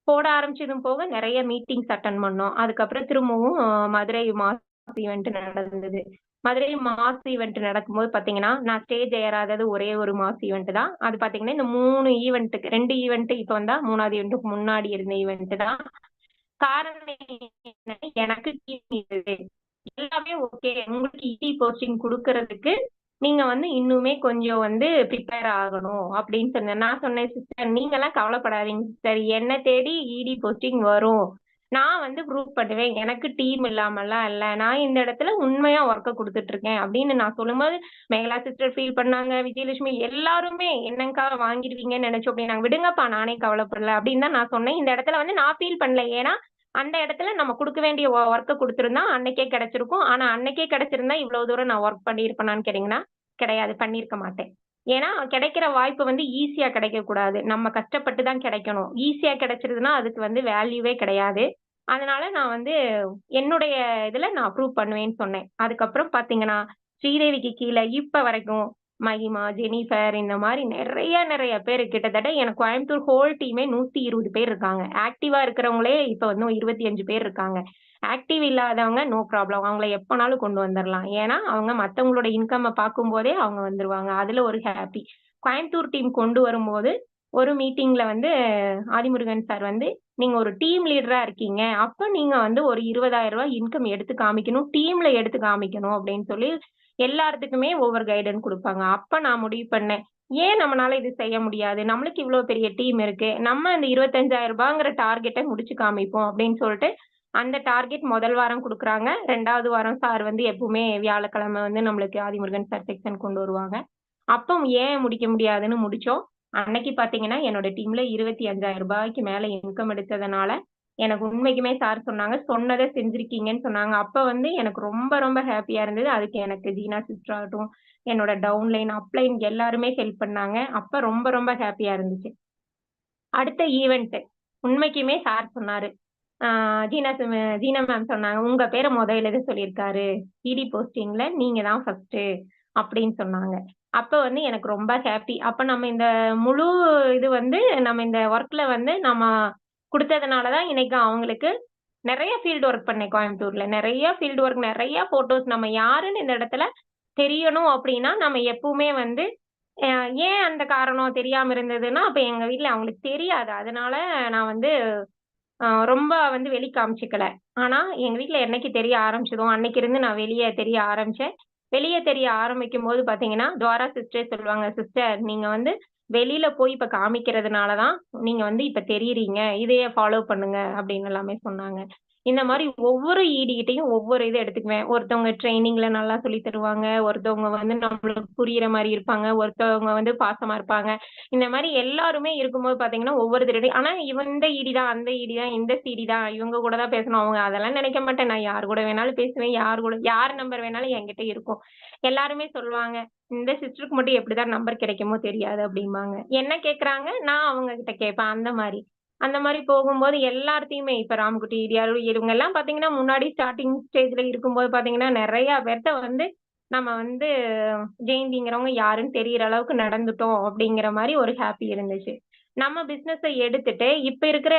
போட ஆரம்பிச்சதும் போக நெறைய மீட்டிங்ஸ் அட்டெண்ட் பண்ணோம். அதுக்கப்புறம் திரும்பவும் மதுரை மாஸ் ஈவென்ட் நடந்தது. மதுரை மாஸ் ஈவென்ட் நடக்கும்போது பார்த்தீங்கன்னா, நான் ஸ்டேஜ் ஏறாதது ஒரே ஒரு மாஸ் ஈவென்ட் தான். அது பார்த்தீங்கன்னா, இந்த 3 ஈவென்ட்க்கு 2 ஈவென்ட் இப்ப வந்தா 3வது ஈவென்ட்க்கு முன்னாடி இருந்த ஈவென்ட் தான். காரணம் என்னன்னா, எனக்கு டீம் இருந்தது. எல்லாமே ஓகே. உங்களுக்கு போஸ்டிங் குடுக்கறதுக்கு நீங்க வந்து இன்னுமே கொஞ்சம் வந்து பிரிப்பேர் ஆகணும் அப்படின்னு சொன்னேன். நான் சொன்னேன், சிஸ்டர் நீங்கலாம் கவலைப்படாதீங்க சிஸ்டர். என்ன தேடி போஸ்டிங் வரும். நான் வந்து ப்ரூவ் பண்ணுவேன். எனக்கு டீம் இல்லாமலாம் இல்ல. நான் இந்த இடத்துல உண்மையா ஒர்க்க குடுத்துட்டு இருக்கேன் அப்படின்னு நான் சொல்லும்போது, மேகலா சிஸ்டர் ஃபீல் பண்ணாங்க. விஜயலட்சுமி எல்லாருமே என்னங்க்கா வாங்கிடுவீங்கன்னு நெனச்சோம் அப்படின்னாங்க. விடுங்கப்பா நானே கவலைப்படல அப்படின்னு தான் நான் சொன்னேன். இந்த இடத்துல வந்து நான் ஃபீல் பண்ணல. ஏன்னா, அந்த இடத்துல நம்ம குடுக்க வேண்டிய ஒர்க்க குடுத்திருந்தா அன்னைக்கே கிடைச்சிருக்கும். ஆனா அன்னைக்கே கிடைச்சிருந்தா இவ்வளவு தூரம் நான் ஒர்க் பண்ணியிருப்பேனான்னு கேட்டீங்கன்னா, கிடையாது. பண்ணியிருக்க மாட்டேன். ஏன்னா, கிடைக்கிற வாய்ப்பு வந்து ஈஸியா கிடைக்கக்கூடாது. நம்ம கஷ்டப்பட்டு தான் கிடைக்கணும். ஈஸியா கிடைச்சிருதுன்னா, அதுக்கு வந்து வேல்யூவே கிடையாது. அதனால நான் வந்து என்னுடைய இதுல நான் ப்ரூவ் பண்ணுவேன்னு சொன்னேன். அதுக்கப்புறம் பார்த்தீங்கன்னா, ஸ்ரீதேவிக்கு கீழ இப்ப வரைக்கும் மகிமா, ஜெனிஃபர் இந்த மாரி நெறைய நெறைய பேரு கிட்டத்தட்ட எனக்கு கோயம்புத்தூர் ஹோல் டீமே 120 பேர் இருக்காங்க. ஆக்டிவா இருக்கிறவங்களே இப்ப வந்து 25 பேர் இருக்காங்க. ஆக்டிவ் இல்லாதவங்க நோ ப்ராப்ளம். அவங்கள எப்பனாலும் கொண்டு வந்துரலாம். ஏன்னா, அவங்க மத்தவங்களோட இன்கம்ம பார்க்கும்போதே அவங்க வந்துருவாங்க. அதுல ஒரு ஹேப்பி. கோயம்புத்தூர் டீம் கொண்டு வரும்போது, ஒரு மீட்டிங்ல வந்து ஆதிமுருகன் சார் வந்து, "நீங்க ஒரு டீம் லீடரா இருக்கீங்க. அப்ப நீங்க வந்து ஒரு ரூ. 20,000 இன்கம் எடுத்து காமிக்கணும். டீம்ல எடுத்து காமிக்கணும்." அப்படின்னு சொல்லி எல்லாத்துக்குமே ஒவ்வொரு கைடன்ஸ் குடுப்பாங்க. அப்ப நான் முடிவு பண்ணேன். ஏன் நம்மனால இது செய்ய முடியாது? நம்மளுக்கு இவ்ளோ பெரிய டீம் இருக்கு. நம்ம அந்த ரூ. 25,000ங்கிற டார்கெட்ட முடிச்சு காமிப்போம் அப்படின்னு சொல்ட்டு அந்த டார்கெட் முதல் வாரம் குடுக்குறாங்க. 2வது வாரம் சார் வந்து எப்பவுமே வியாழக்கிழமை வந்து நம்மளுக்கு ஆதிமுருகன் சார் செக்ஷன் கொண்டு வருவாங்க. அப்ப ஏன் முடிக்க முடியாதுன்னு முடிச்சோம். அன்னைக்கு பார்த்தீங்கன்னா, என்னோட டீம்ல ரூ. 25,000 மேல இன்கம் எடுத்ததுனால, எனக்கு உண்மைக்குமே சார் சொன்னாங்க, "சொன்னத செஞ்சிருக்கீங்கன்னு" சொன்னாங்க. அப்ப வந்து எனக்கு ரொம்ப ரொம்ப ஹேப்பியா இருந்தது. அதுக்கு எனக்கு ஜீனா சிஸ்டர் ஆகட்டும், என்னோட டவுன்லைன், அப்லைன் எல்லாருமே ஹெல்ப் பண்ணாங்க. அப்ப ரொம்ப ரொம்ப ஹேப்பியா இருந்துச்சு. அடுத்த ஈவென்ட் உண்மைக்குமே சார் சொன்னாரு. ஆ ஜீனா மேம் சொன்னாங்க, "உங்க பேர எழுத சொல்லியிருக்காரு. போஸ்டிங்ல நீங்க தான் ஃபர்ஸ்ட்டு" அப்படின்னு சொன்னாங்க. அப்ப வந்து எனக்கு ரொம்ப ஹேப்பி. அப்ப நம்ம இந்த முழு இது வந்து நம்ம இந்த ஒர்க்ல வந்து நம்ம குடுத்ததுனால தான் இன்னைக்கு அவங்களுக்கு நெறைய ஃபீல்ட் ஒர்க் பண்ணேன் கோயம்புத்தூர்ல. நெறைய ஃபீல்ட் ஒர்க், நெறைய ஃபோட்டோஸ் நம்ம யாருன்னு இந்த இடத்துல தெரியணும் அப்படின்னா, நம்ம எப்பவுமே வந்து அ ஏன் அந்த காரணம் தெரியாம இருந்ததுன்னா, அப்ப எங்க வீட்ல அவங்களுக்கு தெரியாது. அதனால நான் வந்து ரொம்ப வந்து வெளி காமிச்சுக்கல. ஆனா, எங்க வீட்ல என்னைக்கு தெரிய ஆரம்பிச்சதோ, அன்னைக்கு இருந்து நான் வெளிய தெரிய ஆரம்பிச்சேன். வெளிய தெரிய ஆரம்பிக்கும்போது பார்த்தீங்கன்னா, துவாரா சிஸ்டரே சொல்லுவாங்க, "சிஸ்டர் நீங்க வந்து வெளியில போய் இப்ப காமிக்கிறதுனால தான், நீங்க வந்து இப்ப தெரியிறீங்க. இதையே ஃபாலோ பண்ணுங்க." அப்படின்னு எல்லாமே சொன்னாங்க. இந்த மாரி ஒவ்வொரு கிட்டயும் ஒவ்வொரு இது எடுத்துக்குவேன். ஒருத்தவங்க ட்ரெய்னிங்ல நல்லா சொல்லி தருவாங்க. ஒருத்தவங்க வந்து நம்மளுக்கு புரியிற மாரி இருப்பாங்க. ஒருத்தவங்க வந்து பாசமா இருப்பாங்க. இந்த மாரி எல்லாருமே இருக்கும்போது பார்த்தீங்கன்னா, ஒவ்வொரு தடவையும் ஆனா இவன் இந்த தான், அந்த தான், இந்த சிடி தான், இவங்க கூட தான் பேசணும். அவங்க அதெல்லாம் நினைக்க மாட்டேன். நான் யார் கூட வேணாலும் பேசுவேன். யார் நம்பர் வேணாலும் என்கிட்ட இருக்கும். எல்லாருமே சொல்லுவாங்க, "இந்த சிஸ்டருக்கு மட்டும் எப்படிதான் நம்பர் கிடைக்குமோ தெரியாது" அப்படிம்பாங்க. என்ன கேட்கறாங்க, நான் அவங்க கிட்ட கேட்பேன். அந்த மாரி. அந்த மாரி போகும்போது எல்லார்த்தையுமே இப்ப ராம்குட்டி, இவங்கலாம் பார்த்தீங்கன்னா, முன்னாடி ஸ்டார்ட்டிங் ஸ்டேஜ்ல இருக்கும்போது பார்த்தீங்கன்னா, நெறைய பேர்த்த வந்து நம்ம வந்து ஜெயந்திங்கிறவங்க யாருன்னு தெரியிற அளவுக்கு நடந்துட்டோம் அப்படிங்கிற மாரி ஒரு ஹேப்பி இருந்துச்சு. நம்ம பிசினஸ எடுத்துட்டு, இப்ப இருக்கிற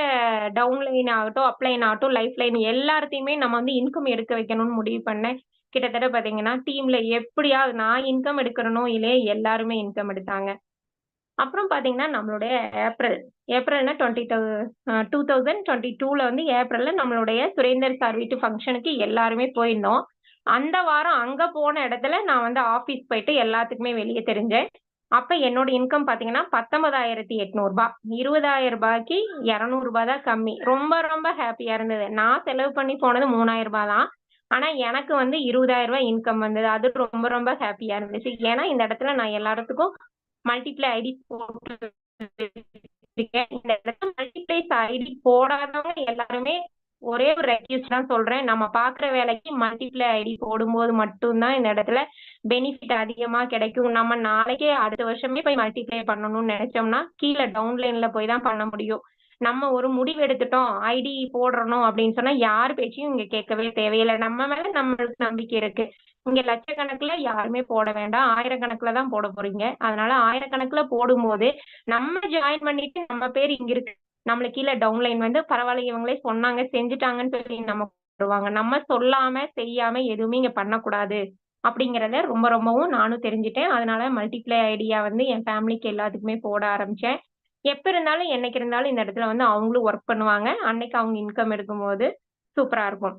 டவுன் லைன் ஆகட்டும், அப் லைன் ஆகட்டும், லைஃப் லைன் எல்லாத்தையுமே நம்ம வந்து இன்கம் எடுக்க வைக்கணும்னு முடிவு பண்ணேன். கிட்டத்தட்ட பார்த்தீங்கன்னா, டீம்ல எப்படியாவது நான் இன்கம் எடுக்கிறனோ இல்லையோ எல்லாருமே இன்கம் எடுத்தாங்க. அப்புறம் பார்த்தீங்கன்னா, நம்மளுடைய ஏப்ரல் ஏப்ரல்னா 2022ல வந்து ஏப்ரல்ல நம்மளுடைய சுரேந்தர் சார் வீட்டு ஃபங்ஷனுக்கு எல்லாருமே போயிருந்தோம். அந்த வாரம் அங்க போன இடத்துல நான் வந்து ஆஃபீஸ் போயிட்டு எல்லாத்துக்குமே வெளிய தெரிஞ்சேன். அப்ப என்னோட இன்கம் பார்த்தீங்கன்னா, ரூ. 19,800 ரூ. 20,000க்கு ரூ. 200 தான் கம்மி. ரொம்ப ரொம்ப ஹேப்பியா இருந்தது. நான் செலவு பண்ணி போனது ரூ. 3,000 தான். ஆனா எனக்கு வந்து ரூ. 20,000 இன்கம் வந்தது. அது ரொம்ப ரொம்ப ஹேப்பியா இருந்துச்சு. ஏன்னா இந்த இடத்துல நான் எல்லாத்துக்கும் மல்டிப்ளை ஐடிஸ் போட்டு இருக்கேன். இந்த இடத்துல மல்டிப்ளேஸ் ஐடி போடாதவங்க எல்லாருமே ஒரே ஒரு ரெக்யூஸ்ட் தான் சொல்றேன். நம்ம பாக்குற வேலைக்கு மல்டிப்ளை ஐடி போடும்போது மட்டும்தான் இந்த இடத்துல பெனிஃபிட் அதிகமா கிடைக்கும். நம்ம நாளைக்கே அடுத்த வருஷமே போய் மல்டிப்ளை பண்ணணும்னு நினைச்சோம்னா கீழே டவுன்லைன்ல போய் தான் பண்ண முடியும். நம்ம ஒரு முடிவு எடுத்துட்டோம் ஐடி போடுறணும் அப்படின்னு சொன்னா யார் பேச்சையும் இங்க கேட்கவே தேவையில்லை. நம்ம மேல நம்மளுக்கு நம்பிக்கை இருக்கு. இங்க லட்சக்கணக்குல யாருமே போட வேண்டாம், ஆயிரக்கணக்குல தான் போட போறீங்க. அதனால ஆயிரக்கணக்குல போடும்போது நம்ம ஜாயின் பண்ணிட்டு நம்ம பேர் இங்க இருக்கு, நம்மளுக்கு கீழே டவுன்லைன் வந்து பரவாயில்ல இவங்களே சொன்னாங்க செஞ்சுட்டாங்கன்னு சொல்லி நம்ம வருவாங்க. நம்ம சொல்லாம செய்யாம எதுவுமே இங்க பண்ணக்கூடாது அப்படிங்கறத ரொம்ப ரொம்பவும் நானும் தெரிஞ்சுட்டேன். அதனால மல்டிப்ளை ஐடியா வந்து என் ஃபேமிலிக்கு எல்லாத்துக்குமே போட ஆரம்பிச்சேன். எப்ப இருந்தாலும் என்னைக்கு இருந்தாலும் இந்த இடத்துல வந்து அவங்களும் ஒர்க் பண்ணுவாங்க. அன்னைக்கு அவங்க இன்கம் எடுக்கும்போது சூப்பரா இருக்கும்.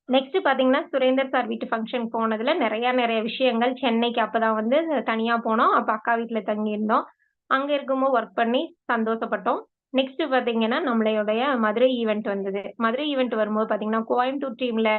நெக்ஸ்ட் பாத்தீங்கன்னா சுரேந்தர் சார் வீட்டு ஃபங்க்ஷன் போனதுல நிறைய விஷயங்கள். சென்னைக்கு அப்பதான் வந்து தனியா போனோம். அப்ப அக்கா வீட்டுல தங்கி இருந்தோம். அங்க இருக்கும்போது ஒர்க் பண்ணி சந்தோஷப்பட்டோம். நெக்ஸ்ட் பாத்தீங்கன்னா நம்மளுடைய மதுரை ஈவெண்ட் வந்தது. மதுரை ஈவெண்ட் வரும்போது பாத்தீங்கன்னா கோயம்புத்தூர் டீம்ல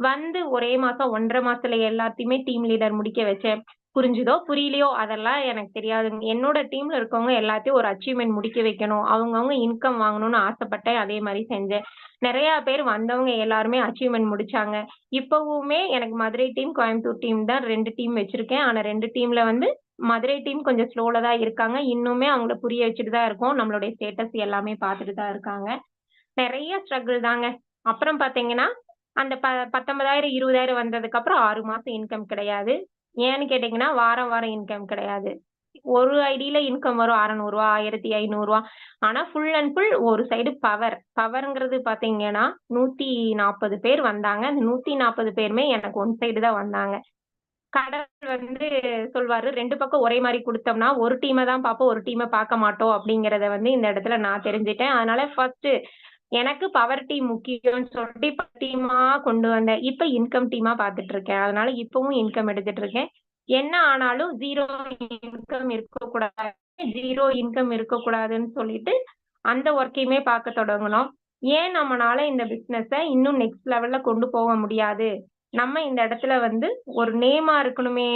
வந்து ஒரே மாசம் 1.5 மாசத்துல எல்லாத்தையுமே டீம் லீடர் முடிக்க வச்சேன். புரிஞ்சுதோ புரியலையோ அதெல்லாம் எனக்கு தெரியாதுங்க. என்னோட டீம்ல இருக்கவங்க எல்லாத்தையும் ஒரு அச்சீவ்மெண்ட் முடிக்க வைக்கணும், அவங்கவங்க இன்கம் வாங்கணும்னு ஆசைப்பட்டேன். அதே மாதிரி செஞ்சேன். நிறைய பேர் வந்தவங்க எல்லாருமே அச்சீவ்மெண்ட் முடிச்சாங்க. இப்பவுமே எனக்கு மதுரை டீம் கோயம்புத்தூர் டீம் தான் 2 டீம் வச்சிருக்கேன். ஆனா 2 டீம்ல வந்து மதுரை டீம் கொஞ்சம் ஸ்லோல தான் இருக்காங்க. இன்னுமே அவங்கள புரிய வச்சுட்டு தான் இருக்கோம். நம்மளுடைய ஸ்டேட்டஸ் எல்லாமே பார்த்துட்டு தான் இருக்காங்க. நிறைய ஸ்ட்ரகிள் தாங்க. அப்புறம் பாத்தீங்கன்னா அந்த 19,000 20,000 வந்ததுக்கு அப்புறம் 6 மாசம் இன்கம் கிடையாது. ஏன்னு கேட்டீங்கன்னா வாரம் வாரம் இன்கம் கிடையாது. ஒரு ஐடியில இன்கம் வரும் ரூ. 600 ரூ. 1500. ஆனா ஃபுல் அண்ட் ஃபுல் ஒரு சைடு பவர்ங்கிறது பாத்தீங்கன்னா 140 பேர் வந்தாங்க. அந்த 140 பேருமே எனக்கு ஒன் சைடு தான் வந்தாங்க. கடவுள் வந்து சொல்வாரு 2 பக்கம் ஒரே மாரி குடுத்தோம்னா, ஒரு டீம தான் பார்ப்போம், ஒரு டீம பார்க்க மாட்டோம் அப்படிங்கிறத வந்து இந்த இடத்துல நான் தெரிஞ்சுட்டேன். அதனால ஃபர்ஸ்ட் எனக்கு பவர் டீம் முக்கியம்னு சொல்லிட்டு இப்ப டீமா கொண்டு வந்தேன். இப்ப இன்கம் டீமா பார்த்துட்டு இருக்கேன். அதனால இப்பவும் இன்கம் எடுத்துட்டு இருக்கேன். என்ன ஆனாலும் 0 இன்கம் இருக்கக்கூடாது. 0 இன்கம் இருக்கக்கூடாதுன்னு சொல்லிட்டு அந்த ஒர்க்கையுமே பார்க்க தொடங்குனோம். ஏன் நம்மனால இந்த பிசினஸ இன்னும் நெக்ஸ்ட் லெவல்ல கொண்டு போக முடியாது? நம்ம இந்த இடத்துல வந்து ஒரு நேமா இருக்கணுமே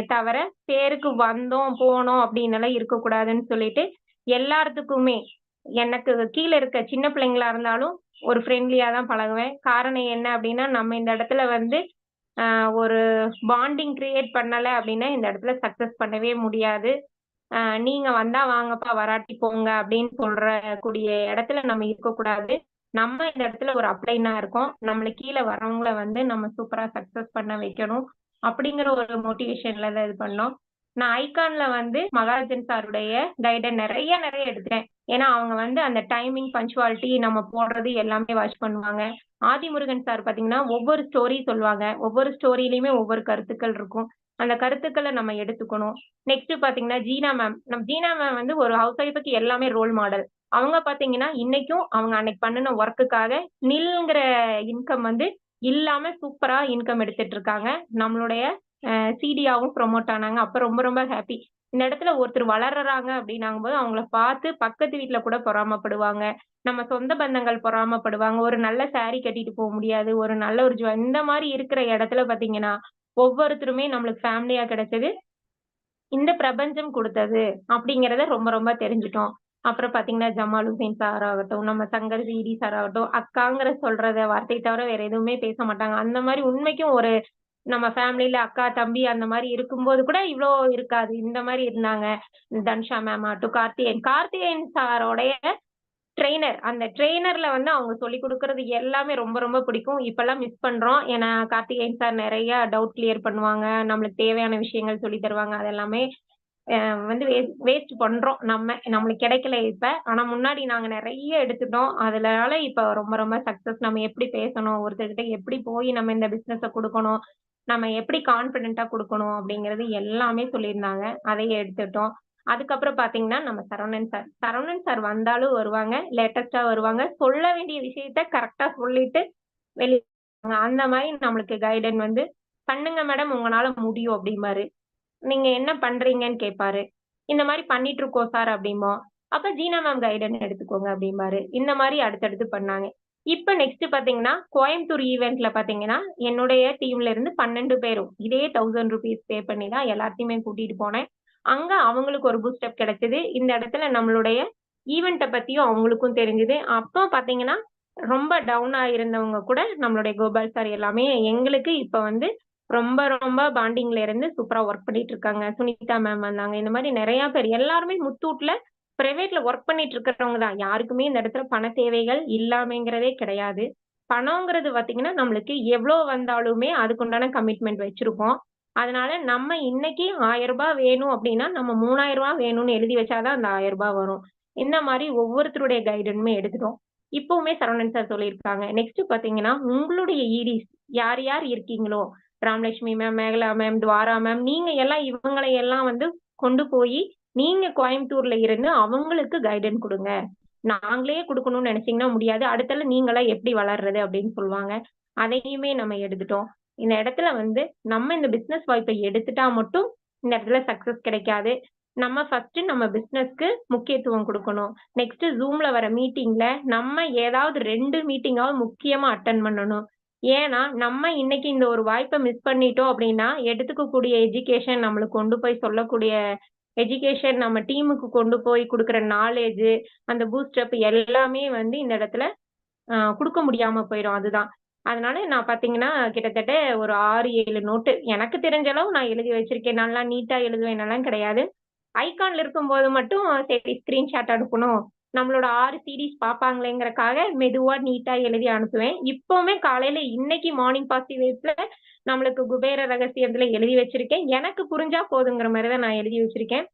தவிர, பேருக்கு வந்தோம், போனோம் அப்படின்னெல்லாம் இருக்கக்கூடாதுன்னு சொல்லிட்டு, எல்லாத்துக்குமே எனக்கு கீழ இருக்க சின்ன பிள்ளைங்களா இருந்தாலும் ஒரு ஃப்ரெண்ட்லியா தான் பழகுவேன். காரணம் என்ன அப்படின்னா, நம்ம இந்த இடத்துல வந்து ஒரு பாண்டிங் கிரியேட் பண்ணல அப்படின்னா, இந்த இடத்துல சக்சஸ் பண்ணவே முடியாது. நீங்க வந்தா வாங்கப்பா, வராட்டி போங்க அப்படின்னு கூடிய இடத்துல நம்ம இருக்கக்கூடாது. நம்ம இந்த இடத்துல ஒரு அப்ளைனா இருக்கோம். நம்மளுக்கு கீழ வர்றவங்கள வந்து நம்ம சூப்பரா சக்சஸ் பண்ண வைக்கணும். அப்படிங்கிற ஒரு மோட்டிவேஷன்ல தான் இது பண்ணோம். நான் ஐகான்ல வந்து மகாராஜன் சாருடைய கைடன் நிறைய எடுத்தேன். ஏன்னா அவங்க வந்து அந்த டைமிங், பங்க்சுவாலிட்டி நம்ம போடுறது எல்லாமே வாட்ச் பண்ணுவாங்க. ஆதிமுருகன் சார் பாத்தீங்கன்னா ஒவ்வொரு ஸ்டோரி சொல்லுவாங்க. ஒவ்வொரு ஸ்டோரியிலயுமே ஒவ்வொரு கருத்துக்கள் இருக்கும். அந்த கருத்துக்கள நம்ம எடுத்துக்கணும். நெக்ஸ்ட் பாத்தீங்கன்னா ஜீனா மேம். ஜீனா மேம் வந்து ஒரு ஹவுஸ் ஒய்ஃப்க்கு எல்லாமே ரோல் மாடல். அவங்க பாத்தீங்கன்னா இன்னைக்கும் அவங்க அன்னைக்கு பண்ணுன ஒர்க்குக்காக நில்ங்கிற இன்கம் வந்து இல்லாம சூப்பரா இன்கம் எடுத்துட்டு இருக்காங்க. நம்மளுடைய சிடியாவும் ப்ரொமோட் ஆனாங்க. அப்ப ரொம்ப ரொம்ப ஹாப்பி. இந்த இடத்துல ஒருத்தர் வளர்றாங்க அப்படின்னாங்கும்போது அவங்கள பார்த்து பக்கத்து வீட்ல கூட பொறாமைப்படுவாங்க. நம்ம சொந்த பந்தங்கள் பொறாமைப்படுவாங்க. ஒரு நல்ல சாரி கட்டிட்டு போ முடியாது. ஒரு நல்ல ஒரு இந்த மாரி இருக்கிற இடத்துல பாத்தீங்கன்னா, ஒவ்வொருத்தருமே நம்மளுக்கு ஃபேமிலியா கிடைச்சது இந்த பிரபஞ்சம் குடுத்தது அப்படிங்கிறத ரொம்ப ரொம்ப தெரிஞ்சுட்டோம். அப்புறம் பாத்தீங்கன்னா, ஜமால் ஹுசேன் சார் ஆகட்டும், நம்ம சங்கர் ஜிடி சார் ஆகட்டும், அக்காங்கிற சொல்றத வார்த்தைய தவிர வேற எதுவுமே பேச மாட்டாங்க. அந்த மாரி உண்மைக்கும் ஒரு நம்ம ஃபேமிலில அக்கா, தம்பி அந்த மாரி இருக்கும்போது கூட இவ்ளோ இருக்காது. இந்த மாரி இருந்தாங்க. தன்ஷா மேம் ஆகட்டும், கார்த்திகேயன் சாரோடைய ட்ரெய்னர். அந்த ட்ரெய்னர்ல வந்து அவங்க சொல்லிக் குடுக்குறது எல்லாமே ரொம்ப ரொம்ப பிடிக்கும். இப்பல்லாம் மிஸ் பண்றோம். ஏன்னா கார்த்திகேயன் சார் நெறைய டவுட் கிளியர் பண்ணுவாங்க. நம்மளுக்கு தேவையான விஷயங்கள் சொல்லி தருவாங்க. அது எல்லாமே அ வந்து வேஸ்ட் பண்றோம் நம்ம. நம்மளுக்கு கிடைக்கல இப்ப. ஆனா முன்னாடி நாங்க நெறைய எடுத்துட்டோம். அதனால இப்ப ரொம்ப ரொம்ப சக்சஸ். நம்ம எப்படி பேசணும், ஒருத்தர்கிட்ட எப்படி போய் நம்ம இந்த பிசினஸ குடுக்கணும், நம்ம எப்படி கான்ஃபிடென்ட்டா குடுக்கணும் அப்படிங்கிறது எல்லாமே சொல்லியிருந்தாங்க. அதையும் எடுத்துட்டோம். அதுக்கப்புறம் பார்த்தீங்கன்னா, நம்ம சரவணன் சார். சரவணன் சார் வந்தாலும் வருவாங்க, லேட்டஸ்ட்டா வருவாங்க. சொல்ல வேண்டிய விஷயத்த கரெக்ட்டா சொல்லிட்டு வெளிய அந்த மாரி நம்மளுக்கு கைடன் வந்து, "பண்ணுங்க மேடம் உங்கனால முடியும்" அப்படிம்பாரு. "நீங்க என்ன பண்றீங்கன்னு?" கேட்பாரு. "இந்த மாரி பண்ணிட்டு இருக்கோம் சார்" அப்படிம்போம். "அப்ப ஜீனா மேம் கைடன் எடுத்துக்கோங்க" அப்படிம்பாரு. இந்த மாரி அடுத்தடுத்து பண்ணாங்க. இப்ப நெக்ஸ்ட் பார்த்தீங்கன்னா, கோயம்புத்தூர் ஈவென்ட்ல பார்த்தீங்கன்னா, என்னுடைய டீம்ல இருந்து 12 பேரும் இதே ₹1000 பே பண்ணி தான் எல்லாத்தையுமே கூட்டிட்டு போனேன். அங்க அவங்களுக்கு ஒரு பூஸ்ட் அப் கிடைச்சது. இந்த இடத்துல நம்மளுடைய ஈவெண்ட்ட பத்தியும் அவங்களுக்கும் தெரிஞ்சது. அப்போ பார்த்தீங்கன்னா, ரொம்ப டவுனா இருந்தவங்க கூட நம்மளுடைய கோபால் சார் எல்லாமே எங்களுக்கு இப்ப வந்து ரொம்ப ரொம்ப பாண்டிங்ல இருந்து சூப்பரா ஒர்க் பண்ணிட்டு இருக்காங்க. சுனிதா மேம் வந்தாங்க. இந்த மாரி நெறைய பேர் எல்லாருமே முத்தூட்ல பிரைவேட்ல ஒர்க் பண்ணிட்டு இருக்கிறவங்க தான். யாருக்குமே இந்த இடத்துல பண தேவைகள் இல்லாமைங்கிறதே கிடையாது. பணம்ங்கிறது பார்த்தீங்கன்னா, நம்மளுக்கு எவ்வளோ வந்தாலுமே அதுக்குண்டான கமிட்மெண்ட் வச்சிருப்போம். அதனால நம்ம இன்னைக்கு ரூ. 1000 வேணும் அப்டின்னா, நம்ம ரூ. 3000 வேணும்னு எழுதி வச்சா தான் அந்த ரூ. 1000 வரும். இந்த மாரி ஒவ்வொருத்தருடைய கைடன்ஸுமே எடுத்துட்டோம். இப்பவுமே சரவணன் சார் சொல்லியிருக்காங்க. நெக்ஸ்ட் பார்த்தீங்கன்னா, உங்களுடைய ஈடிஸ் யார் யார் இருக்கீங்களோ, Ramalakshmi ma'am, Mekala ma'am, Thuvara ma'am, நீங்க எல்லாம் இவங்களை எல்லாம் வந்து கொண்டு போயி, நீங்க கோயம்புத்தூர்ல இருந்து அவங்களுக்கு கைடன்ஸ் குடுங்க. நாங்களே குடுக்கணும்னு நெனச்சீங்கன்னா முடியாது. அடுத்தால நீங்களா எப்படி வளர்றது அப்படின்னு சொல்லுவாங்க. அதையுமே நம்ம எடுத்துட்டோம். இந்த இடத்துல வந்து நம்ம இந்த பிசினஸ் வாய்ப்பை எடுத்துட்டா மட்டும் இந்த இடத்துல சக்சஸ் கிடைக்காது. நம்ம ஃபர்ஸ்ட் நம்ம பிசினஸ்க்கு முக்கியத்துவம் குடுக்கணும். நெக்ஸ்ட் Zoomல வர மீட்டிங்ல நம்ம ஏதாவது 2 மீட்டிங்காவது முக்கியமா அட்டெண்ட் பண்ணணும். ஏன்னா, நம்ம இன்னைக்கு இந்த ஒரு வாய்ப்ப மிஸ் பண்ணிட்டோம் அப்படின்னா, எடுத்துக்கக்கூடிய எஜுகேஷன் நம்மளுக்கு கொண்டு போய் சொல்லக்கூடிய எஜுகேஷன் நம்ம டீமுக்கு கொண்டு போய் குடுக்குற நாலேட்ஜ், அந்த பூஸ்ட் அப் எல்லாமே வந்து இந்த இடத்துல குடுக்க முடியாம போயிரும். அதுதான். அதனால நான் பார்த்தீங்கன்னா, கிட்டத்தட்ட ஒரு 6, 7 நோட்டு எனக்கு தெரிஞ்ச அளவு நான் எழுதி வச்சிருக்கேன். நல்லா நீட்டா எழுதுவேனெல்லாம் கிடையாது. ஐகான்ல இருக்கும்போது மட்டும் சரி ஸ்கிரீன்ஷாட் அனுப்பணும். நம்மளோட 6 சீரிஸ் பார்ப்பாங்களேங்கிறக்காக மெதுவா நீட்டா எழுதி அனுப்புவேன். இப்பவுமே காலையில இன்னைக்கு மார்னிங் பாசிட்டிவ் வைப்ஸ்ல நம்மளுக்கு குபேர ரகசியத்துல எழுதி வச்சிருக்கேன். எனக்கு புரிஞ்சா போதுங்கிற மாரி தான் நான் எழுதி வச்சிருக்கேன்.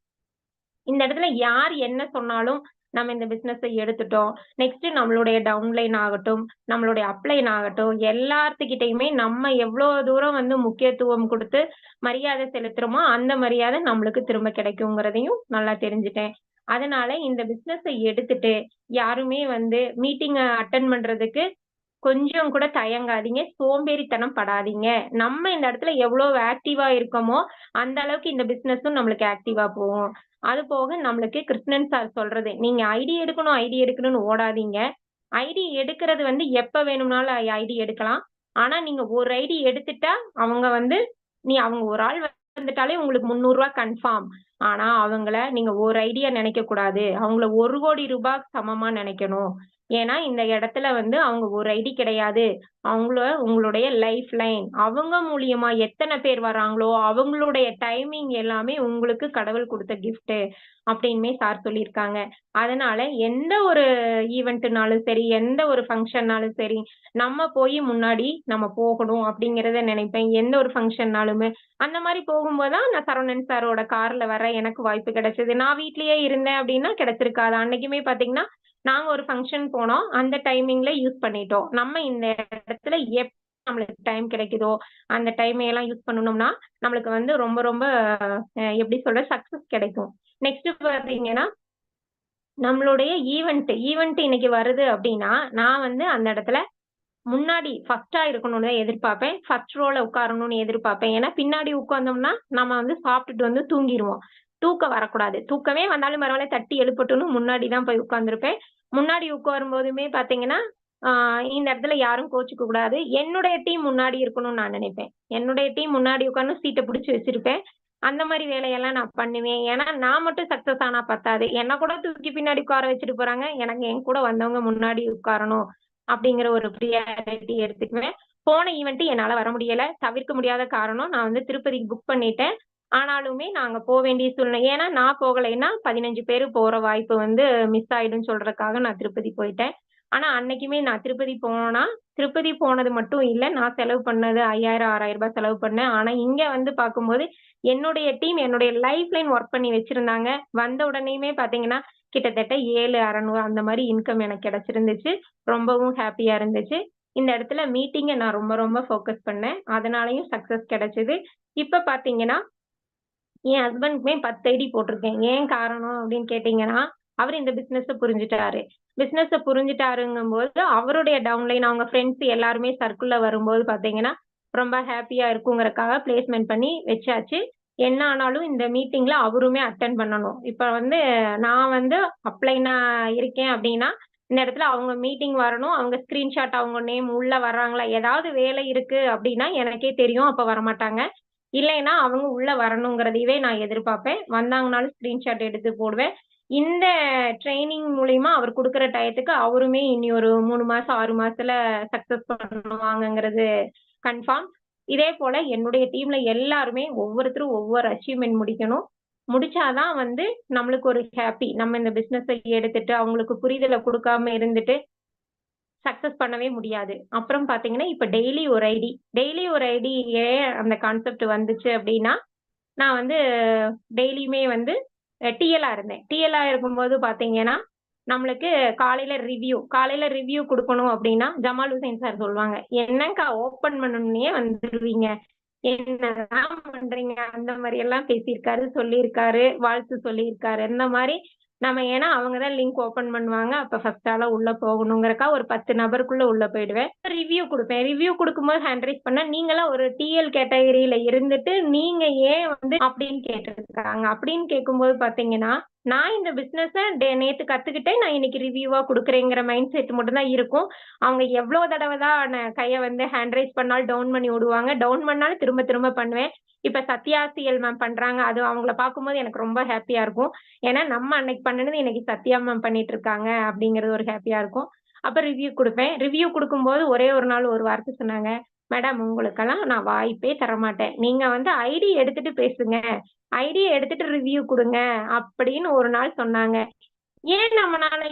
இந்த இடத்துல யார் என்ன சொன்னாலும் நம்ம இந்த பிசினஸ எடுத்துட்டோம். நெக்ஸ்ட் நம்மளுடைய டவுன்லைன் ஆகட்டும், நம்மளுடைய அப்ளைன் ஆகட்டும், எல்லாத்துக்கிட்டயுமே நம்ம எவ்ளோ தூரம் வந்து முக்கியத்துவம் குடுத்து மரியாதை செலுத்துறோமோ, அந்த மரியாதை நம்மளுக்கு திரும்ப கிடைக்குங்கிறதையும் நல்லா தெரிஞ்சுட்டேன். அதனால இந்த பிசினஸ எடுத்துட்டு யாருமே வந்து மீட்டிங்க அட்டெண்ட் பண்றதுக்கு கொஞ்சம் கூட தயங்காதீங்க. சோம்பேறித்தனம் படாதீங்க. நம்ம இந்த இடத்துல எவ்வளவு ஆக்டிவா இருக்கோமோ, அந்த அளவுக்கு இந்த பிசினஸும் நம்மளுக்கு ஆக்டிவா போகும். அது போக நம்மளுக்கு கிருஷ்ணன் சார் சொல்றது, நீங்க ஐடி எடுக்கணும், ஐடி எடுக்கணும்னு ஓடாதீங்க. ஐடி எடுக்கிறது வந்து எப்ப வேணும்னாலும் ஐடி எடுக்கலாம். ஆனா நீங்க ஒரு ஐடி எடுத்துட்டா, அவங்க வந்து அவங்க ஒரு ஆள் வந்துட்டாலே உங்களுக்கு ரூ. 300 கன்ஃபார்ம். ஆனா அவங்கள நீங்க ஒரு ஐடியா நினைக்கக் கூடாது. அவங்கள ரூ. 1,00,00,000 சமமா நினைக்கணும். ஏன்னா இந்த இடத்துல வந்து அவங்க ஒரு ஐடி கிடையாது. உங்களுடைய லைஃப் லைன். அவங்க மூலியமா எத்தன பேர் வராங்களோ, அவங்களுடைய டைமிங் எல்லாமே உங்களுக்கு கடவுள் குடுத்த கிஃப்ட் அப்டின்னுமே சார் சொல்லியிருக்காங்க. அதனால எந்த ஒரு ஈவென்ட்னாலும் சரி, எந்த ஒரு ஃபங்ஷன்னாலும் சரி, நம்ம போய் முன்னாடி நம்ம போகணும் அப்டிங்கிறத நினைப்பேன். எந்த ஒரு ஃபங்ஷன்னாலுமே. அந்த மாரி போகும்போது தான் நான் சரவணன் சாரோட கார்ல வர எனக்கு வாய்ப்பு கிடைச்சது. நான் வீட்லயே இருந்தேன் அப்டின்னா கிடைச்சிருக்காது. அன்னைக்குமே பார்த்தீங்கன்னா, நாங்க ஒரு ஃபங்ஷன் போனோம். அந்த டைமிங்ல யூஸ் பண்ணிட்டோம். நம்ம இந்த இடத்துல நம்மளுக்கு டைம் கிடைக்குதோ, அந்த டைமை எல்லாம் யூஸ் பண்ணுனோம்னா, நம்மளுக்கு வந்து ரொம்ப ரொம்ப எப்படி சொல்றது சக்சஸ் கிடைக்கும். நெக்ஸ்ட் பார்த்தீங்கன்னா, நம்மளுடைய ஈவென்ட் இன்னைக்கு வருது அப்டின்னா, நான் வந்து அந்த இடத்துல முன்னாடி ஃபர்ஸ்ட்டா இருக்கணும்னு தான் எதிர்பார்ப்பேன். ஃபர்ஸ்ட் ரோல உட்காரணும்னு எதிர்பார்ப்பேன். ஏன்னா, பின்னாடி உட்கார்ந்தோம்னா, நம்ம வந்து சாப்பிட்டுட்டு வந்து தூங்கிருவோம். தூக்கம் வரக்கூடாது. தூக்கமே வந்தாலும் பரவால்ல, தட்டி எழுப்பட்டும்னு முன்னாடி தான் போய் உட்கார்ந்திருப்பேன். முன்னாடி உட்காரும்போதுமே பார்த்தீங்கன்னா, ஆ இந்த இடத்துல யாரும் கோச்சுக்க கூடாது. என்னுடைய டீம் முன்னாடி இருக்கணும்னு நான் நினைப்பேன். என்னுடைய டீம் முன்னாடி உட்கார்ந்து சீட்ட புடிச்சு வச்சிருப்பேன். அந்த மாரி வேலையெல்லாம் நான் பண்ணுவேன். ஏன்னா, நான் மட்டும் சக்சஸ் ஆனா பத்தாது. என்ன கூட தூக்கி பின்னாடி உட்கார வச்சுட்டு போறாங்க. எனக்கு என் கூட வந்தவங்க முன்னாடி உட்காரணும். அப்படிங்கிற ஒரு பிரியாரிட்டி எடுத்துக்குவேன். போன ஈவென்ட் என்னால வர முடியல. தவிர்க்க முடியாத காரணம் நான் வந்து திருப்பதிக்கு புக் பண்ணிட்டேன். ஆனாலுமே நாங்க வேண்டிய சூழ்நிலை. ஏன்னா நான் போகலைன்னா 15 பேரு போற வாய்ப்பு வந்து மிஸ் ஆயிடும்னு சொல்றதுக்காக நான் திருப்பதி போயிட்டேன். ஆனா அன்னைக்குமே நான் திருப்பதி போனோம்னா, திருப்பதி போனது மட்டும் இல்ல. நான் செலவு பண்ணது ரூ. 5,000, ரூ. 6,000 செலவு பண்ணேன். ஆனா இங்க வந்து பார்க்கும்போது, என்னுடைய டீம் என்னுடைய லைஃப் லைன் ஒர்க் பண்ணி வச்சிருந்தாங்க. வந்த உடனேயுமே பார்த்தீங்கன்னா, கிட்டத்தட்ட 7,600 அந்த மாரி இன்கம் எனக்கு கிடைச்சிருந்துச்சு. ரொம்பவும் ஹேப்பியா இருந்துச்சு. இந்த இடத்துல மீட்டிங்க நான் ரொம்ப ரொம்ப ஃபோக்கஸ் பண்ணேன். அதனாலயும் சக்சஸ் கிடைச்சது. இப்ப பார்த்தீங்கன்னா, என் ஹஸ்பண்டுக்குமே 10 ஐடி போட்டிருக்கேன். ஏன் காரணம் அப்படின்னு கேட்டீங்கன்னா, அவரு இந்த பிசினஸ புரிஞ்சுட்டாரு. பிசினஸ புரிஞ்சுட்டாருங்கும்போது, அவருடைய டவுன்லைன் அவங்க ஃப்ரெண்ட்ஸ் எல்லாருமே சர்க்கிள்ல வரும்போது பார்த்தீங்கன்னா, ரொம்ப ஹேப்பியா இருக்குங்கிறதுக்காக பிளேஸ்மென்ட் பண்ணி வச்சாச்சு. என்ன ஆனாலும் இந்த மீட்டிங்ல அவருமே அட்டெண்ட் பண்ணணும். இப்ப வந்து நான் வந்து அப்ளைனா இருக்கேன் அப்படின்னா, இந்த இடத்துல அவங்க மீட்டிங் வரணும். அவங்க ஸ்கிரீன்ஷாட் அவங்க நேம் உள்ள வர்றாங்களா? ஏதாவது வேலை இருக்கு அப்படின்னா எனக்கே தெரியும். அப்ப வரமாட்டாங்க. இல்லைன்னா அவங்க உள்ள வரணுங்கிறதையவே நான் எதிர்பார்ப்பேன். வந்தாங்கனாலும் ஸ்கிரீன்ஷாட் எடுத்து போடுவேன். இந்த ட்ரைனிங் மூலியமா அவர் குடுக்குற டயத்துக்கு அவருமே இனி ஒரு 3 மாசம் 6 மாசத்துல சக்சஸ் பண்ணுவாங்கங்கிறது கன்ஃபார்ம். இதே போல என்னுடைய டீம்ல எல்லாருமே ஒவ்வொருத்தரும் ஒவ்வொரு அச்சீவ்மெண்ட் முடிக்கணும். முடிச்சாதான் வந்து நம்மளுக்கு ஒரு ஹாப்பி. நம்ம இந்த பிசினஸ எடுத்துட்டு அவங்களுக்கு புரிதல குடுக்காம இருந்துட்டு சக்சஸ் பண்ணவே முடியாது. அப்புறம் பார்த்தீங்கன்னா, இப்ப டெய்லி ஒரு ஐடி ஏன் அந்த கான்செப்ட் வந்துச்சு அப்டின்னா, நான் வந்து டெய்லியுமே வந்து டிஎல்லா இருந்தேன். டிஎல்லா இருக்கும்போது பார்த்தீங்கன்னா, நம்மளுக்கு காலையில ரிவ்யூ குடுக்கணும் அப்டின்னா, ஜமால் ஹுசைன் சார் சொல்லுவாங்க. "என்னக்கா ஓப்பன் பண்ணணும்னே வந்துருவீங்க. என்னதான் பண்றீங்க?" அந்த மாரி எல்லாம் பேசியிருக்காரு, சொல்லியிருக்காரு, வாழ்த்து சொல்லியிருக்காரு. இந்த மாரி நம்ம ஏன்னா அவங்க தான் லிங்க் ஓப்பன் பண்ணுவாங்க. அப்ப ஃபர்ஸ்ட் ஆளா உள்ள போகணுங்கிறதுக்கா ஒரு 10 நபருக்குள்ள உள்ள போயிடுவேன். ரிவ்யூ குடுப்பேன். ரிவ்யூ குடுக்கும்போது ஹேண்ட் ரைஸ் பண்ணா, நீங்கலாம் ஒரு டிஎல் கேட்டகரியில இருந்துட்டு, நீங்க ஏன் வந்து அப்படின்னு கேட்டிருக்காங்க. அப்படின்னு கேட்கும்போது பார்த்தீங்கன்னா, நான் இந்த பிசினஸ நேத்து கத்துக்கிட்டேன். நான் இன்னைக்கு ரிவ்யூவா குடுக்குறேங்கிற மைண்ட் செட் மட்டும் தான் இருக்கும். அவங்க எவ்ளோ தடவ தான் கைய வந்து ஹேண்ட் ரைஸ் பண்ணாலும் டவுன் பண்ணி விடுவாங்க. டவுன் பண்ணாலும் திரும்ப திரும்ப பண்ணுவேன். இப்ப சத்யா சிஎல் மேம் பண்றாங்க. அது அவங்கள பார்க்கும்போது எனக்கு ரொம்ப ஹேப்பியா இருக்கும். ஏன்னா நம்ம அன்னைக்கு பண்ணுனது இன்னைக்கு சத்யா மேம் பண்ணிட்டு இருக்காங்க அப்படிங்கிறது ஒரு ஹேப்பியா இருக்கும். அப்ப ரிவ்யூ குடுப்பேன். ரிவ்யூ குடுக்கும்போது ஒரே ஒரு நாள் ஒரு வார்த்தை சொன்னாங்க. மேடம் உங்களுக்கெல்லாம் நான் வாய்ப்பே தரமாட்டேன். நீங்க வந்து ஐடி எடுத்துட்டு பேசுங்க. ஐடிய எடுத்துட்டு ரிவ்யூ குடுங்க அப்படின்னு ஒரு நாள் சொன்னாங்க.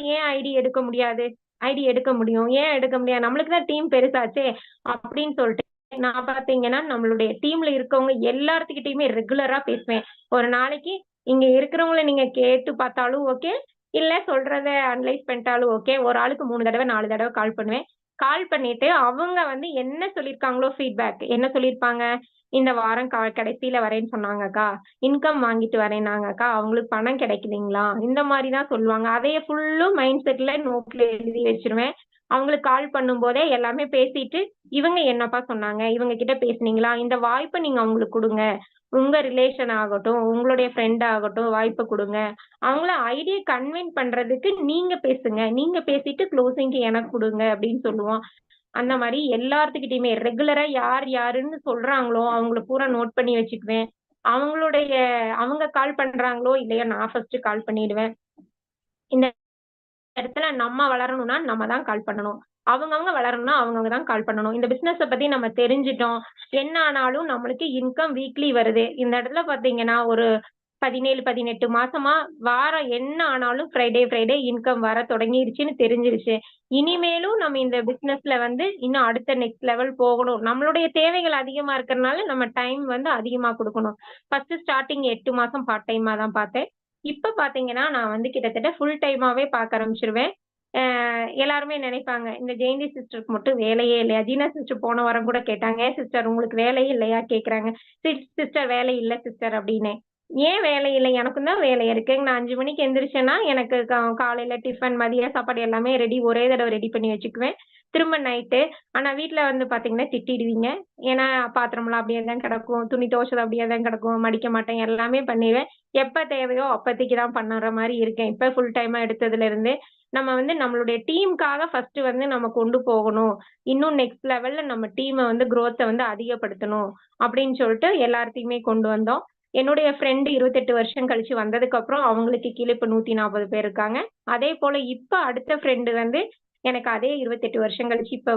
ஏன் ஐடி எடுக்க முடியாது? ஐடி எடுக்க முடியும். ஏன் எடுக்க முடியாது? நம்மளுக்கு தான் டீம் பெருசாச்சே! அப்படின்னு சொல்லிட்டு நான் பார்த்தீங்கன்னா, நம்மளுடைய டீம்ல இருக்கவங்க எல்லார்த்துக்கிட்டயுமே ரெகுலரா பேசுவேன். ஒரு நாளைக்கு இங்க இருக்கிறவங்கள நீங்க கேட்டு பார்த்தாலும் ஓகே. இல்ல சொல்றத அனலைஸ் பண்ணிட்டாலும் ஓகே. ஒரு ஆளுக்கு 3 தடவ, 4 தடவ கால் பண்ணுவேன். கால் பண்ணிட்டு அவங்க வந்து என்ன சொல்லியிருக்காங்களோ ஃபீட்பேக் என்ன சொல்லியிருப்பாங்க? இந்த வாரம் கடைசியில வரேன்னு சொன்னாங்கக்கா. இன்கம் வாங்கிட்டு வரேன்னாங்கக்கா. அவங்களுக்கு பணம் கிடைக்குதுங்களா? இந்த மாரி தான் சொல்லுவாங்க. அதைய ஃபுல்லும் மைண்ட் செட்ல நோட்ல எழுதி வச்சுருவேன். அவங்களுக்கு கால் பண்ணும்போதே எல்லாமே பேசிட்டு, இவங்க என்னப்பா சொன்னாங்க? இவங்க கிட்ட பேசுனீங்களா? இந்த வாய்ப்ப நீங்க அவங்களுக்கு குடுங்க. உங்க ரிலேஷன் ஆகட்டும், உங்களுடைய ஃப்ரெண்ட் ஆகட்டும் வாய்ப்ப குடுங்க. அவங்கள ஐடியா கன்வின்ஸ் பண்றதுக்கு நீங்க பேசுங்க. நீங்க பேசிட்டு குளோசிங்க்கு எனக்கு குடுங்க அப்படின்னு சொல்லுவோம். அந்த மாரி எல்லார்த்துக்கிட்டயுமே ரெகுலரா யார் யாருன்னு சொல்றாங்களோ, அவங்கள பூரா நோட் பண்ணி வச்சுக்குவேன். அவங்களுடைய அவங்க கால் பண்றாங்களோ, இல்லையோ நான் ஃபர்ஸ்ட் கால் பண்ணிடுவேன். இந்த இடத்துல நம்ம வளரணும்னா நம்ம தான் கால் பண்ணணும். அவங்கவங்க வளரணும்னா அவங்கவங்க தான் கால் பண்ணணும். இந்த பிசினஸ பத்தி நம்ம தெரிஞ்சுட்டோம். என்ன ஆனாலும் நம்மளுக்கு இன்கம் வீக்லி வருது. இந்த இடத்துல பார்த்தீங்கன்னா, ஒரு 17, 18 மாசமா வாரம் என்ன ஆனாலும் ஃப்ரைடே இன்கம் வர தொடங்கிருச்சுன்னு தெரிஞ்சிருச்சு. இனிமேலும் நம்ம இந்த பிசினஸ்ல வந்து இன்னும் அடுத்த நெக்ஸ்ட் லெவல் போகணும். நம்மளுடைய தேவைகள் அதிகமா இருக்கறனால நம்ம டைம் வந்து அதிகமா குடுக்கணும். ஃபர்ஸ்ட் ஸ்டார்ட்டிங் 8 மாசம் பார்ட் டைமா தான் பார்த்தேன். இப்ப பார்த்தீங்கன்னா, நான் வந்து கிட்டத்தட்ட ஃபுல் டைமாவே பார்க்க ஆரம்பிச்சுருவேன். அ எல்லாருமே நினைப்பாங்க, இந்த ஜெயந்தி சிஸ்டருக்கு மட்டும் வேலையே இல்லையா? ஜீனா சிஸ்டர் போன வாரம் கூட கேட்டாங்க, "ஏன் சிஸ்டர் உங்களுக்கு வேலையே இல்லையா?" கேட்குறாங்க. சிஸ்டர் வேலை இல்ல சிஸ்டர்" அப்படின்னேன். "ஏன் வேலை இல்ல? எனக்கும் தான் வேலை இருக்கு. நான் 5 மணிக்கு எந்திரிச்சேன்னா, எனக்கு காலையில டிஃபன், மதிய சாப்பாடு எல்லாமே ஒரே தடவ ரெடி பண்ணி வச்சுக்குவேன். திரும்ப நைட்டு ஆனா வீட்ல வந்து பார்த்தீங்கன்னா திட்டிடுவீங்க. ஏன்னா பாத்திரம்லாம் அப்படியே தான் கிடக்கும். துணி துவைச்சது அப்படியே தான் கிடக்கும். மடிக்க மாட்டேன். எல்லாமே பண்ணிருவேன். எப்ப தேவையோ அப்பதைக்கு தான் பண்ணுற மாரி இருக்கேன். இப்ப ஃபுல் டைமா எடுத்ததுலருந்து. நம்ம வந்து நம்மளுடைய டீமுக்காக ஃபர்ஸ்ட் வந்து நம்ம கொண்டு போகணும். இன்னும் நெக்ஸ்ட் லெவல்ல நம்ம டீம வந்து குரோத்த வந்து அதிகப்படுத்தணும். அப்படின்னு சொல்லிட்டு எல்லாத்தையுமே கொண்டு வந்தோம். என்னுடைய ஃப்ரெண்ட் 28 வருஷம் கழிச்சு வந்ததுக்கப்புறம் அவங்களுக்கு கீழ இப்ப 140 பேர் இருக்காங்க. அதே போல இப்ப அடுத்த ஃப்ரெண்ட் வந்து எனக்கு அதே 28 வருஷம் கழிச்சு இப்ப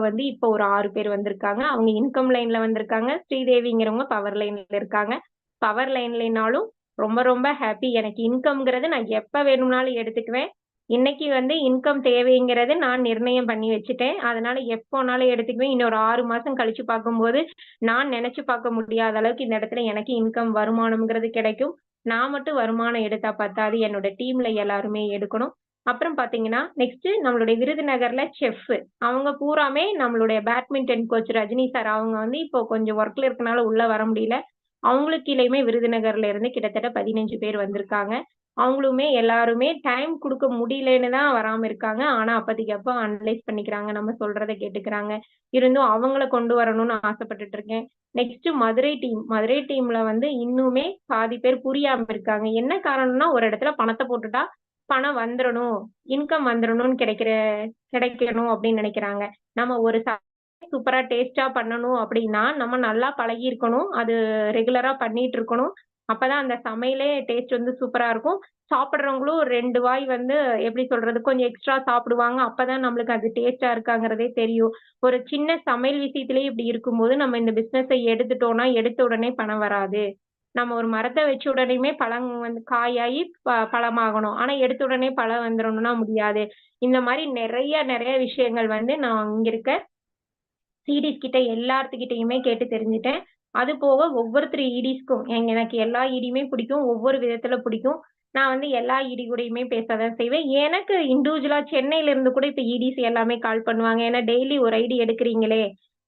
ஒரு 6 பேர் வந்திருக்காங்க. அவங்க இன்கம் லைன்ல வந்திருக்காங்க. ஸ்ரீதேவிங்கிறவங்க பவர் லைன்ல இருக்காங்க. பவர் லைன்லனாலும் ரொம்ப ரொம்ப ஹேப்பி. எனக்கு இன்கம்ங்கிறது நான் எப்ப வேணும்னாலும் எடுத்துக்குவேன். இன்னைக்கு வந்து இன்கம் தேவைங்கிறது நான் நிர்ணயம் பண்ணி வச்சுட்டேன். அதனால எப்போனாலும் எடுத்துக்குவேன். இன்னொரு 6 மாசம் கழிச்சு பார்க்கும்போது, நான் நெனச்சு பார்க்க முடியாத அளவுக்கு இந்த இடத்துல எனக்கு இன்கம் வருமானம்ங்கிறது கிடைக்கும். நான் மட்டும் வருமானம் எடுத்தா பத்தாது. என்னோட டீம்ல எல்லாருமே எடுக்கணும். அப்புறம் பார்த்தீங்கன்னா, நெக்ஸ்ட் நம்மளுடைய விருதுநகர்ல செஃப். அவங்க பூராமே நம்மளுடைய பேட்மிண்டன் கோச் ரஜினி சார். அவங்க வந்து இப்போ கொஞ்சம் ஒர்க்ல இருக்கனால உள்ள வர முடியல. அவங்களுக்கு கீழயுமே விருதுநகர்ல இருந்து கிட்டத்தட்ட 15 பேர் வந்திருக்காங்க. அவங்களுமே எல்லாருமே டைம் குடுக்க முடியலன்னு தான் வராம இருக்காங்க. ஆனா அப்பதைக்கு அப்ப அனலைஸ் பண்ணிக்கிறாங்க. நம்ம சொல்றத கேட்டுக்கிறாங்க. இருந்தும் அவங்கள கொண்டு வரணும்னு ஆசைப்பட்டுட்டு இருக்கேன். நெக்ஸ்ட் மதுரை டீம்ல வந்து இன்னுமே பாதி பேர் புரியாம இருக்காங்க. என்ன காரணம்னா, ஒரு இடத்துல பணத்த போட்டுட்டா பணம் வந்துரணும், இன்கம் வந்துரணும்னு கிடைக்கணும் அப்படின்னு நினைக்கிறாங்க. நம்ம ஒரு சூப்பரா டேஸ்ட்டா பண்ணணும் அப்படின்னா, நம்ம நல்லா பழகியிருக்கணும். அது ரெகுலரா பண்ணிட்டு இருக்கணும். அப்பதான் அந்த சமையலே டேஸ்ட் வந்து சூப்பரா இருக்கும். சாப்பிடுறவங்களும் 2 வாய் வந்து எப்படி சொல்றது? கொஞ்சம் எக்ஸ்ட்ரா சாப்பிடுவாங்க. அப்பதான் நம்மளுக்கு அது டேஸ்ட்டா இருக்காங்கிறதே தெரியும். ஒரு சின்ன சமையல் விஷயத்திலேயே இப்படி இருக்கும்போது, நம்ம இந்த பிசினஸ எடுத்துட்டோம்னா, எடுத்த உடனே பணம் வராது. நம்ம ஒரு மரத்த வச்ச உடனேயுமே பழம் வந்து காயாயி பழமாகணும். ஆனா எடுத்த உடனே பழம் வந்துரணும்னா முடியாது. இந்த மாரி நெறைய விஷயங்கள் வந்து நான் இங்க இருக்க சீடீஸ் கிட்ட எல்லாத்துக்கிட்டயுமே கேட்டு தெரிஞ்சுட்டேன். அது போக ஒவ்வொருத்தர் ஈடீஸ்க்கும் எனக்கு எல்லா ஈடியுமே பிடிக்கும். ஒவ்வொரு விதத்துல பிடிக்கும். நான் வந்து எல்லா ஈடி கூடயுமே பேச தான் செய்வேன். எனக்கு இண்டிவிஜுவலா சென்னையில இருந்து கூட இப்ப ஈடிஸ் எல்லாமே கால் பண்ணுவாங்க. ஏன்னா டெய்லி ஒரு ஐடி எடுக்குறீங்களே!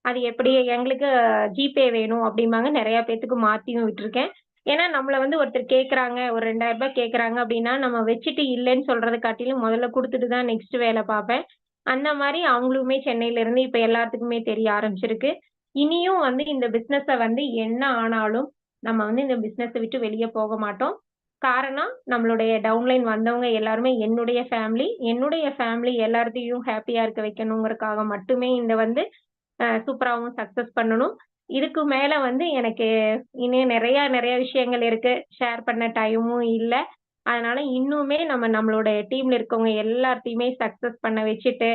அது எப்படி எங்களுக்கு ஜிபே வேணும் அப்டிம்பாங்க. நெறைய பேத்துக்கு மாத்தியும் விட்டுருக்கேன். ஏன்னா நம்மள வந்து ஒருத்தர் கேட்கறாங்க, ஒரு ரூ. 2000 கேட்கறாங்க அப்டின்னா, நம்ம வச்சுட்டு இல்லன்னு சொல்றத காட்டிலும் முதல்ல குடுத்துட்டு தான் நெக்ஸ்ட் வேல பாப்பேன். அந்த மாரி அவங்களுமே சென்னையில இருந்து இப்ப எல்லாத்துக்குமே தெரிய ஆரம்பிச்சிருக்கு. இனியும் வந்து இந்த பிசினஸ வந்து என்ன ஆனாலும், நம்ம வந்து இந்த பிசினஸ விட்டு வெளிய போக மாட்டோம். காரணம், நம்மளுடைய டவுன்லைன் வந்தவங்க எல்லாருமே என்னுடைய ஃபேமிலி. என்னுடைய ஃபேமிலி எல்லாத்தையும் ஹேப்பியா இருக்க வைக்கணுங்கிறதுக்காக மட்டுமே இந்த வந்து சூப்பராவும் சக்சஸ் பண்ணணும். இதுக்கு மேல வந்து எனக்கு இன்னும் நெறைய விஷயங்கள் இருக்கு. ஷேர் பண்ண டைமும் இல்ல. அதனால இன்னுமே நம்மளுடைய டீம்ல இருக்கவங்க எல்லாத்தையுமே சக்சஸ் பண்ண வச்சுட்டு,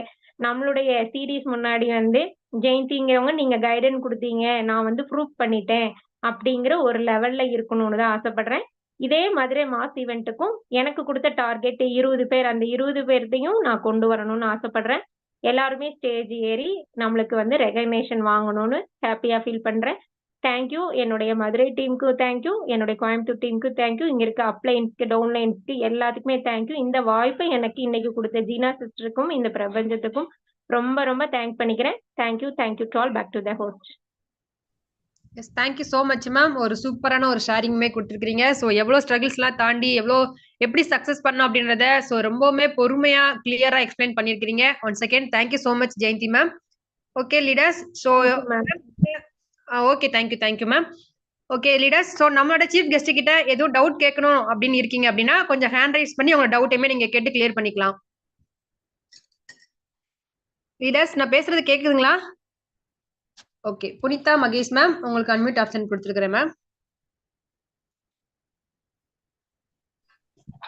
நம்மளுடைய சீரிஸ் முன்னாடி வந்து ஜெயந்திங்கிறவங்க நீங்க கைடன்ஸ் குடுத்தீங்க. நான் வந்து ப்ரூஃப் பண்ணிட்டேன். அப்படிங்கிற ஒரு லெவல்ல இருக்கணும்னு தான் ஆசைப்படுறேன். இதே மதுரை மாஸ் ஈவென்ட்டுக்கும் எனக்கு குடுத்த டார்கெட் 20 பேர். அந்த 20 பேர்த்தையும் நான் கொண்டு வரணும்னு ஆசைப்படுறேன். எல்லாருமே ஸ்டேஜ் ஏறி நம்மளுக்கு வந்து ரெகக்னேஷன் வாங்கணும்னு ஹேப்பியா ஃபீல் பண்றேன். Thank you. என்னுடைய மதுரை டீமுக்கு தேங்க் யூ. என்னுடைய கோயம்புத்தூர் டீமுக்கு தேங்க் யூ. இங்க இருக்க அப்ளைன்ஸ்க்கு, டவுன்லைன்ஸ்க்கு எல்லாத்துக்குமே தேங்க் யூ. இந்த வாய்ப்பை எனக்கு இன்னைக்கு குடுத்த ஜீனா சிஸ்டருக்கும், இந்த பிரபஞ்சத்துக்கும் ரொம்ப தேங்க் பண்ணிக்கிறேன். Thank you to all. Back to the host.
Yes thank you so much ma'am. ஒரு சூப்பரான ஒரு ஷேரிங்குமே குடுத்துருக்கீங்க. ஸோ எவ்வளோ ஸ்ட்ரகிள்ஸ்லாம் தாண்டி எப்படி சக்சஸ் பண்ணணும் அப்படின்றத ரொம்பவுமே பொறுமையா, கிளியரா எக்ஸ்பிளைன் பண்ணியிருக்கிறீங்க. Once again thank you so much Jayanthi ma'am. Okay leaders.
Thank you ma'am.
Okay thank you ma'am. Okay leaders. நம்மளோட சீஃப் கெஸ்ட் கிட்ட எதுவும் டவுட் கேட்கணும் அப்படின்னு இருக்கீங்க அப்படின்னா கொஞ்சம் ஹேண்ட் ரைஸ் பண்ணி உங்க டவுட்டையுமே நீங்க கேட்டு கிளியர் பண்ணிக்கலாம். லீடர்ஸ் நான் பேசுறது கேக்குதுங்களா? ஓகே புனிதா மகேஷ் மேம், உங்களுக்கு அன்மியூட் ஆப்ஷன் கொடுத்துருக்கிறேன் ma'am.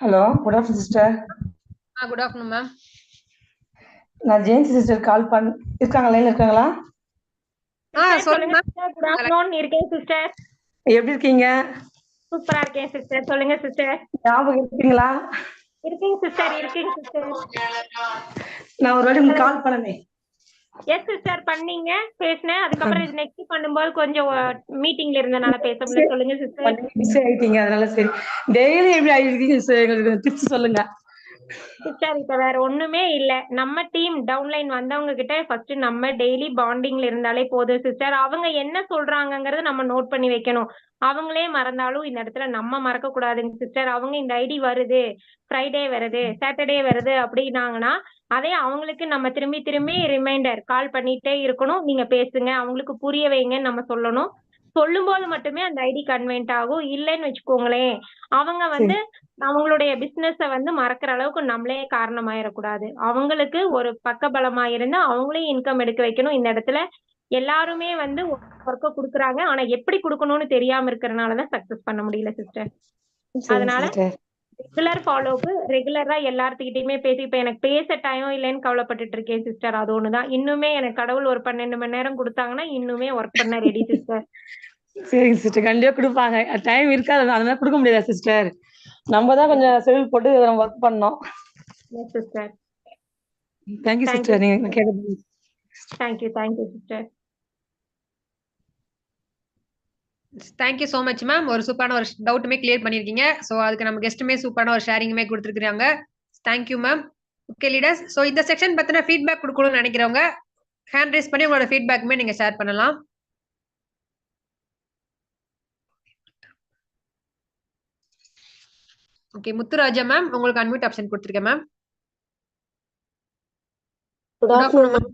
Hello, good afternoon sister.
Good afternoon ma'am.
நான் ஜெயந்தி சிஸ்டர் கால் இருக்காங்க, லைன்ல இருக்காங்களா?
சொல்லுங்க மேம்.
Good afternoon. இருக்கேன் சிஸ்டர்.
எப்படி இருக்கீங்க?
சூப்பரா இருக்கேன் சிஸ்டர். சொல்லுங்க சிஸ்டர்.
ஞாபகம் இருக்கீங்களா?
இருக்கேங்க சிஸ்டர்.
நான் ஒரு வாட்டி உங்களுக்கு கால் பண்ணனே.
எஸ் சிஸ்டர் பண்ணீங்க, பேசினேன். அதுக்கப்புறம் இது நெக்ஸ்ட் பண்ணும்போது கொஞ்சம் மீட்டிங்ல இருந்தனால பேச முடியல. சொல்லுங்க சிஸ்டர்.
பிஸி ஆயிட்டீங்க, அதனால சரி. டெய்லி எப்படி ஆயிடுறீங்க எங்களுக்கு டிப்ஸ் சொல்லுங்க
சிஸ்டர். இப்ப வேற ஒண்ணுமே இல்ல. நம்ம டீம் டவுன்லைன் வந்தவங்க கிட்ட ஃபர்ஸ்ட் நம்ம டெய்லி பாண்டிங்ல இருந்தாலே போதும் சிஸ்டர். அவங்க என்ன சொல்றாங்கங்கறத நம்ம நோட் பண்ணி வைக்கணும். அவங்களே மறந்தாலும் இந்த இடத்துல நம்ம மறக்க கூடாதுங்க சிஸ்டர். அவங்க இந்த ஐடி வருது, ஃப்ரைடே வருது, சாட்டர்டே வருது அப்படின்னாங்கன்னா அதே அவங்களுக்கு நம்ம திரும்பி ரிமைண்டர் கால் பண்ணிட்டே இருக்கணும். நீங்க பேசுங்க, அவங்களுக்கு புரிய வைங்கன்னு நம்ம சொல்லணும். சொல்லும்போது மட்டுமே அந்த ஐடி கன்வென்ட் ஆகும். இல்லைன்னு வச்சுக்கோங்களேன், அவங்க வந்து அவங்களுடைய பிசினஸ வந்து மறக்கிற அளவுக்கு நம்மளே காரணமாயிடக்கூடாது. அவங்களுக்கு ஒரு பக்கபலமா இருந்து அவங்களையும் இன்கம் எடுக்க வைக்கணும். இந்த இடத்துல எல்லாருமே வந்து ஒர்க்க குடுக்குறாங்க. ஆனா எப்படி குடுக்கணும்னு தெரியாம இருக்கறனால தான் சக்சஸ் பண்ண முடியல சிஸ்டர். அதனால ரெகுலர் ஃபாலோக்கு ரெகுலரா எல்லார்த்துக்கிட்டயுமே பேசி இப்ப எனக்கு பேச டைம் இல்லைன்னு கவலைப்பட்டுட்டு இருக்கேன் சிஸ்டர். அது ஒண்ணுதான். இன்னுமே எனக்கு கடவுள் ஒரு 12 மணி நேரம் குடுத்தாங்கன்னா இன்னுமே ஒர்க் பண்ண ரெடி சிஸ்டர்.
சரிங்க சிஸ்டர், கண்டிப்பா கொடுப்பாங்க. டைம் இருக்காது, அதனால கொடுக்க முடியாது சிஸ்டர். நம்ம தான் கொஞ்சம் ஷெட்யூல் போட்டு நம்ம ஒர்க் பண்ணோம்.
Yes sister.
Thank you sister. நீங்க கேட்டது.
Thank you sister.
Thank you so much ma'am. ஒரு சூப்பரான ஒரு டவுட்டுமே கிளியர் பண்ணிருக்கீங்க. அதுக்கு நம்ம கெஸ்ட்டுமே சூப்பரான ஒரு ஷேரிங்குமே கொடுத்துருக்காங்க. Thank you ma'am. Okay leaders. இந்த செக்ஷன் பத்தின ஃபீட்பேக் கொடுக்கணும்னு நினைக்கிறவங்க ஹேண்ட் ரைஸ் பண்ணி உங்களோட ஃபீட்பேக்குமே நீங்க ஷேர் பண்ணலாம். ஓகே முத்துராஜா மேம், உங்களுக்கு அன்மியூட் ஆப்ஷன் கொடுத்துருக்கேன் ma'am.
Good afternoon ma'am.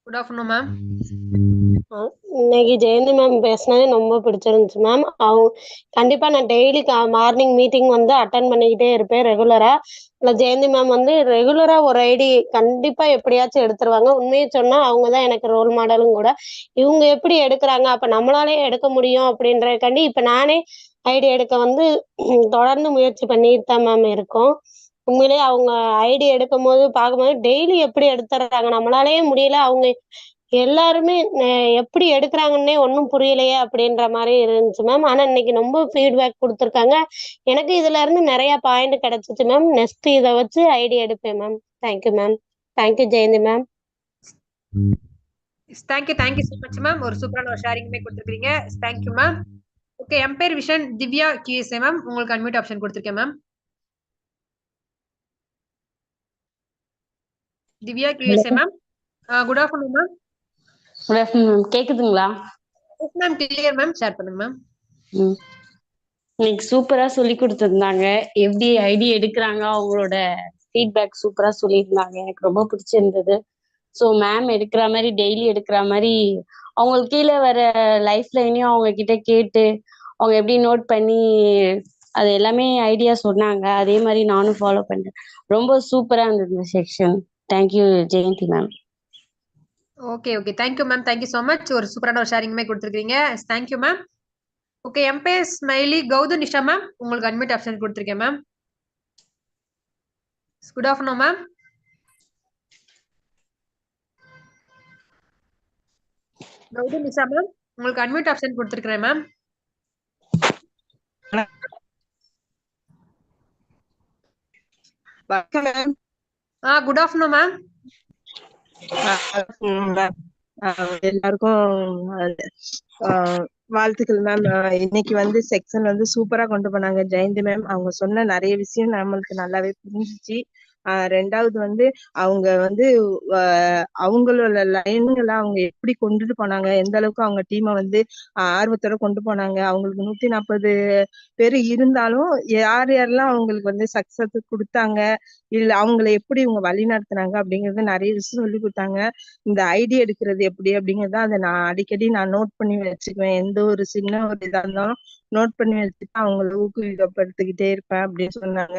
Good afternoon ma'am.
இன்னைக்கு ஜெயந்தி மேம் பேசினதே ரொம்ப பிடிச்சிருந்துச்சு மேம். அவங்க கண்டிப்பா நான் டெய்லி மார்னிங் மீட்டிங் வந்து அட்டன் பண்ணிக்கிட்டே இருப்பேன் ரெகுலரா. இல்லை ஜெயந்தி மேம் வந்து ரெகுலரா ஒரு ஐடி கண்டிப்பா எப்படியாச்சும் எடுத்துருவாங்க. உண்மையை சொன்னா அவங்க தான் எனக்கு ரோல் மாடலும் கூட. இவங்க எப்படி எடுக்கிறாங்க, அப்ப நம்மளாலே எடுக்க முடியும் அப்படின்றதுக்காண்டி இப்ப நானே ஐடி எடுக்க வந்து தொடர்ந்து முயற்சி பண்ணிட்டு தான் மேம் இருக்கோம். உண்மையிலேயே அவங்க ஐடி எடுக்கும் போது பார்க்கும்போது டெய்லி எப்படி எடுத்துடுறாங்க, நம்மளாலேயே முடியல. அவங்க எல்லாருமே எப்படி எடுக்கிறாங்கன்னே ஒன்றும் புரியலையே அப்படின்ற மாதிரி இருந்துச்சு மேம். ஆனா இன்னைக்கு ரொம்ப ஃபீட்பேக் கொடுத்துருக்காங்க. எனக்கு இதுல இருந்து நிறைய பாயிண்ட் கிடைச்சிச்சு மேம். நெக்ஸ்ட் இதை வச்சு ஐடியா எடுப்பேன் ma'am. Thank you ma'am. Thank you Jayanthi ma'am.
Thank you so much ma'am. ஒரு சூப்பரான ஒரு ஷேரிங்குமே கொடுத்துருக்கீங்க. Thank you ma'am. Okay, ember vision Divya QSA ma'am, உங்களுக்கு அன்மியூட் ஆப்ஷன் கொடுத்துருக்கேன் ma'am. Divya QSA ma'am, good afternoon ma'am.
Good afternoon ma'am. கேக்குதுங்களா?
Yes ma'am, clear ma'am. Share பண்ணுங்க ma'am.
இன்னைக்கு சூப்பரா சொல்லி கொடுத்திருந்தாங்க. எப்படி ஐடி எடுக்கிறாங்க அவங்களோட ஃபீட்பேக் சூப்பரா சொல்லியிருந்தாங்க. எனக்கு ரொம்ப பிடிச்சிருந்தது. ஸோ மேம் எடுக்கிற மாதிரி டெய்லி எடுக்கிற மாதிரி அவங்களுக்கு கீழே வர லைஃப் லைனையும் அவங்க கிட்ட கேட்டு அவங்க எப்படி நோட் பண்ணி அது எல்லாமே ஐடியா சொன்னாங்க. அதே மாதிரி நானும் ஃபாலோ பண்றேன். ரொம்ப சூப்பரா இருந்தது இந்த section. Thank you Jayanthi ma'am.
Okay thank you ma'am. Thank you so much. ஒரு சூப்பரான ஒரு ஷேரிங்குமே கொடுத்துருக்கீங்க. Thank you ma'am. ஓகே, எம்பேர் ஸ்மைலி கௌதம் நிஷா மேம், உங்களுக்கு அன்மியூட் ஆப்ஷன் கொடுத்துருக்கேன் ma'am. Good afternoon ma'am. Gautham Nisha ma'am, உங்களுக்கு அன்மியூட் ஆப்ஷன் கொடுத்துருக்கேன் மேம். Good afternoon ma'am.
எல்லாருக்கும் வாழ்த்துக்கள் மேம். இன்னைக்கு வந்து செக்ஷன் வந்து சூப்பரா கொண்டு போனாங்க ஜெயந்தி மேம். அவங்க சொன்ன நிறைய விஷயம் நம்மளுக்கு நல்லாவே புரிஞ்சிச்சு. ரெண்டாவது வந்து அவங்க வந்து அவங்களோட லைன்களை அவங்க எப்படி கொண்டுட்டு போனாங்க, எந்த அளவுக்கு அவங்க டீமை வந்து ஆர்வத்தோட கொண்டு போனாங்க. அவங்களுக்கு 140 பேர் இருந்தாலும் யார் யாரெல்லாம் அவங்களுக்கு வந்து சக்சஸ் கொடுத்தாங்க, இல்ல அவங்களை எப்படி இவங்க வழி நடத்துனாங்க அப்படிங்கறது நிறைய விஷயம் சொல்லி கொடுத்தாங்க. இந்த ஐடியா எடுக்கிறது எப்படி அப்படிங்கறத அதை நான் அடிக்கடி நோட் பண்ணி வச்சுக்குவேன். எந்த ஒரு சின்ன ஒரு இதா இருந்தாலும் நோட் பண்ணி வச்சுட்டு அவங்களை ஊக்குவிக்கப்படுத்திக்கிட்டே இருப்பேன் அப்படின்னு சொன்னாங்க.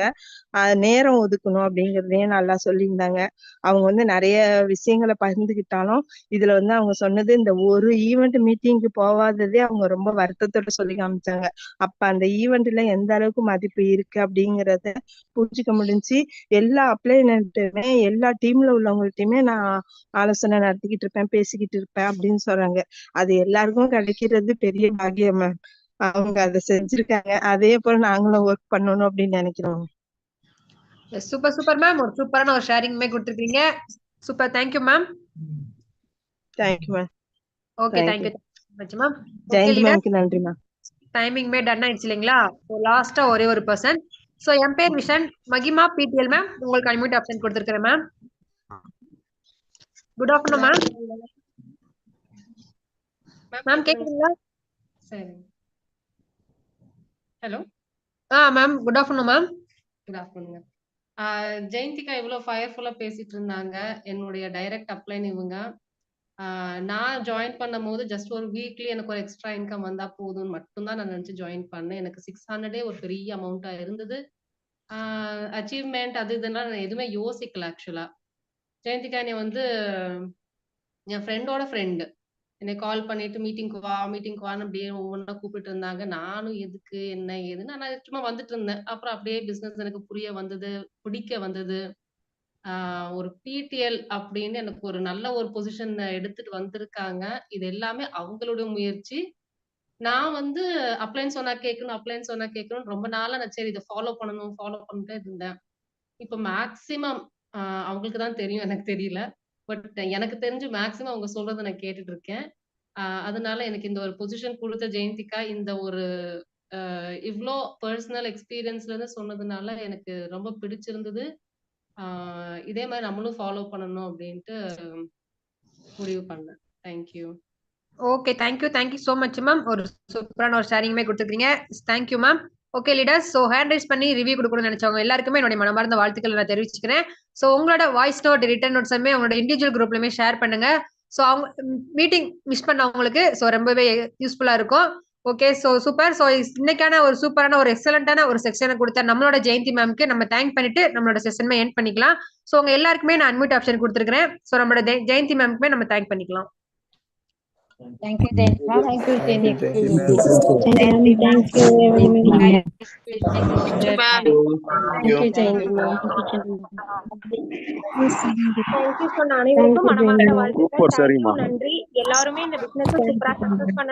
நேரம் ஒதுக்கணும் அப்படிங்கறதையும் நல்லா சொல்லியிருந்தாங்க. அவங்க வந்து நிறைய விஷயங்களை பகிர்ந்துகிட்டாலும் இதுல வந்து அவங்க சொன்னது இந்த ஒரு ஈவெண்ட் மீட்டிங்க்கு போகாததே அவங்க ரொம்ப வருத்தத்தோட சொல்லி காமிச்சாங்க. அப்ப அந்த ஈவெண்ட்ல எந்த அளவுக்கு மதிப்பு இருக்கு அப்படிங்கறத புரிஞ்சுக்க முடிஞ்சு எல்லா அப்ளைனட்டுமே எல்லா டீம்ல உள்ளவங்கள்ட்டையுமே நான் ஆலோசனை நடத்திக்கிட்டு இருப்பேன், பேசிக்கிட்டு இருப்பேன் அப்படின்னு சொல்றாங்க. அது எல்லாருக்கும் கிடைக்கிறது பெரிய பாக்கியம் மேம். அவங்க அதை செஞ்சிருக்காங்க. அதே போல நாங்களும் ஒர்க் பண்ணணும் அப்படின்னு நினைக்கிறோம்.
Super ma'am. ஒரு சூப்பரான ஒரு ஷேரிங்குமே கொடுத்துருக்கீங்க. Super. Thank you ma'am.
Thank you ma'am.
Okay, thank you ma'am.
Jayanthi மேம்க்கு நன்றி மேம்.
டைமிங்மே டன் ஆயிடுச்சு இல்லைங்களா? லாஸ்டா ஒரே ஒரு பர்சன். சோ எம்பேர் விஷன் மகிமா பிடிஎல் மேம், உங்களுக்கு அன்மியூட் ஆப்ஷன் கொடுத்துருக்கேன் ma'am. Good afternoon ma'am. Ma'am கேக்குதுங்களா?
சரி. Hello.
Ma'am good afternoon ma'am.
Good afternoon. ஜெயந்திகா இவ்வளவு ஃபயர்ஃபுல்லா பேசிட்டு இருந்தாங்க. என்னுடைய டைரக்ட் அப்ளைன் இவங்க. நான் ஜாயின் பண்ணும்போது ஜஸ்ட் ஒரு வீக்லி எனக்கு ஒரு எக்ஸ்ட்ரா இன்கம் வந்தா போதும்னு மட்டும்தான் நான் நினைச்சு ஜாயின் பண்ணேன். எனக்கு 600 ஒரு பெரிய அமௌண்டா இருந்தது. அச்சீவ்மெண்ட் அது இதெல்லாம் நான் எதுவுமே யோசிக்கல ஆக்சுவலா. ஜெயந்திகா என்னை வந்து என் ஃப்ரெண்டோட ஃப்ரெண்டு என்னை கால் பண்ணிட்டு மீட்டிங்க்கு வான்னு அப்படியே ஒவ்வொன்றா கூப்பிட்டு இருந்தாங்க. நானும் எதுக்கு என்ன ஏதுன்னு நான் சும்மா வந்துட்டு இருந்தேன். அப்புறம் அப்படியே பிசினஸ் எனக்கு புரிய வந்தது, பிடிக்க வந்தது. ஒரு பிடிஎல் அப்படின்னு எனக்கு ஒரு நல்ல ஒரு பொசிஷன் எடுத்துட்டு வந்திருக்காங்க. இது எல்லாமே அவங்களுடைய முயற்சி. நான் வந்து அப்ளைன்னு சொன்னா கேட்கணும் ரொம்ப நாளா நான் சரி இதை ஃபாலோ பண்ணிட்டே இருந்தேன். இப்ப மேக்சிமம் அவங்களுக்கு தான் தெரியும், எனக்கு தெரியல. பட் எனக்கு தெரிஞ்சு மேக்சிமம் அவங்க சொல்றதை நான் கேட்டுட்டு இருக்கேன். அதனால எனக்கு இந்த ஒரு பொசிஷன் கொடுத்த ஜெயந்திகா இந்த ஒரு இவ்ளோ பர்சனல் எக்ஸ்பீரியன்ஸ்ல இருந்து சொன்னதுனால எனக்கு ரொம்ப பிடிச்சிருந்தது. இதே மாதிரி நம்மளும் ஃபாலோ பண்ணணும் அப்படின்ட்டு முடிவு பண்ணேன். Thank you.
Okay, thank you so much ma'am. ஒரு சூப்பரான ஒரு ஷேரிங்குமே கொடுத்துருக்கீங்க. Thank you ma'am. Okay leaders, so hand rice பண்ணி ரிவ்யூ கொடுக்கணும்னு நினைச்சவங்க எல்லாருக்குமே என்னுடைய மனமார்ந்த வாழ்த்துக்கள் நான் தெரிவிச்சுக்கிறேன். ஸோ உங்களோட வாய்ஸ் நோட், ரிட்டன் நோட்ஸுமே உங்களோட இண்டிவிஜுவல் குரூப்லயுமே ஷேர் பண்ணுங்க. ஸோ அவங்க மீட்டிங் மிஸ் பண்ணவங்களுக்கு ஸோ ரொம்பவே யூஸ்ஃபுல்லா இருக்கும். Okay, so super. ஸோ இன்னைக்கான ஒரு சூப்பரான ஒரு எக்ஸலண்டான ஒரு செக்ஷனை கொடுத்த நம்மளோட ஜெயந்தி மேம்க்கு நம்ம தேங்க் பண்ணிட்டு நம்மளோட செஷன் எண்ட் பண்ணிக்கலாம். ஸோ உங்க எல்லாருக்குமே நான் அன்மியூட் ஆப்ஷன் கொடுத்துருக்கேன். ஸோ நம்மளோட ஜெயந்தி மேம்க்குமே நம்ம தேங்க் பண்ணிக்கலாம்.
Thank you, Jayant ma'am. Thank you, Jayant.
Thank you very much.
Thank you, ma'am.
Thank you, Jayant ma'am.
Thank you சொன்ன அனைவருக்கும் மனமார்ந்த வாழ்த்துக்கள்.
சூப்பர், சரிம்மா.
நன்றி. எல்லாருமே இந்த பிசினஸ் சூப்பரா சக்சஸ் பண்ண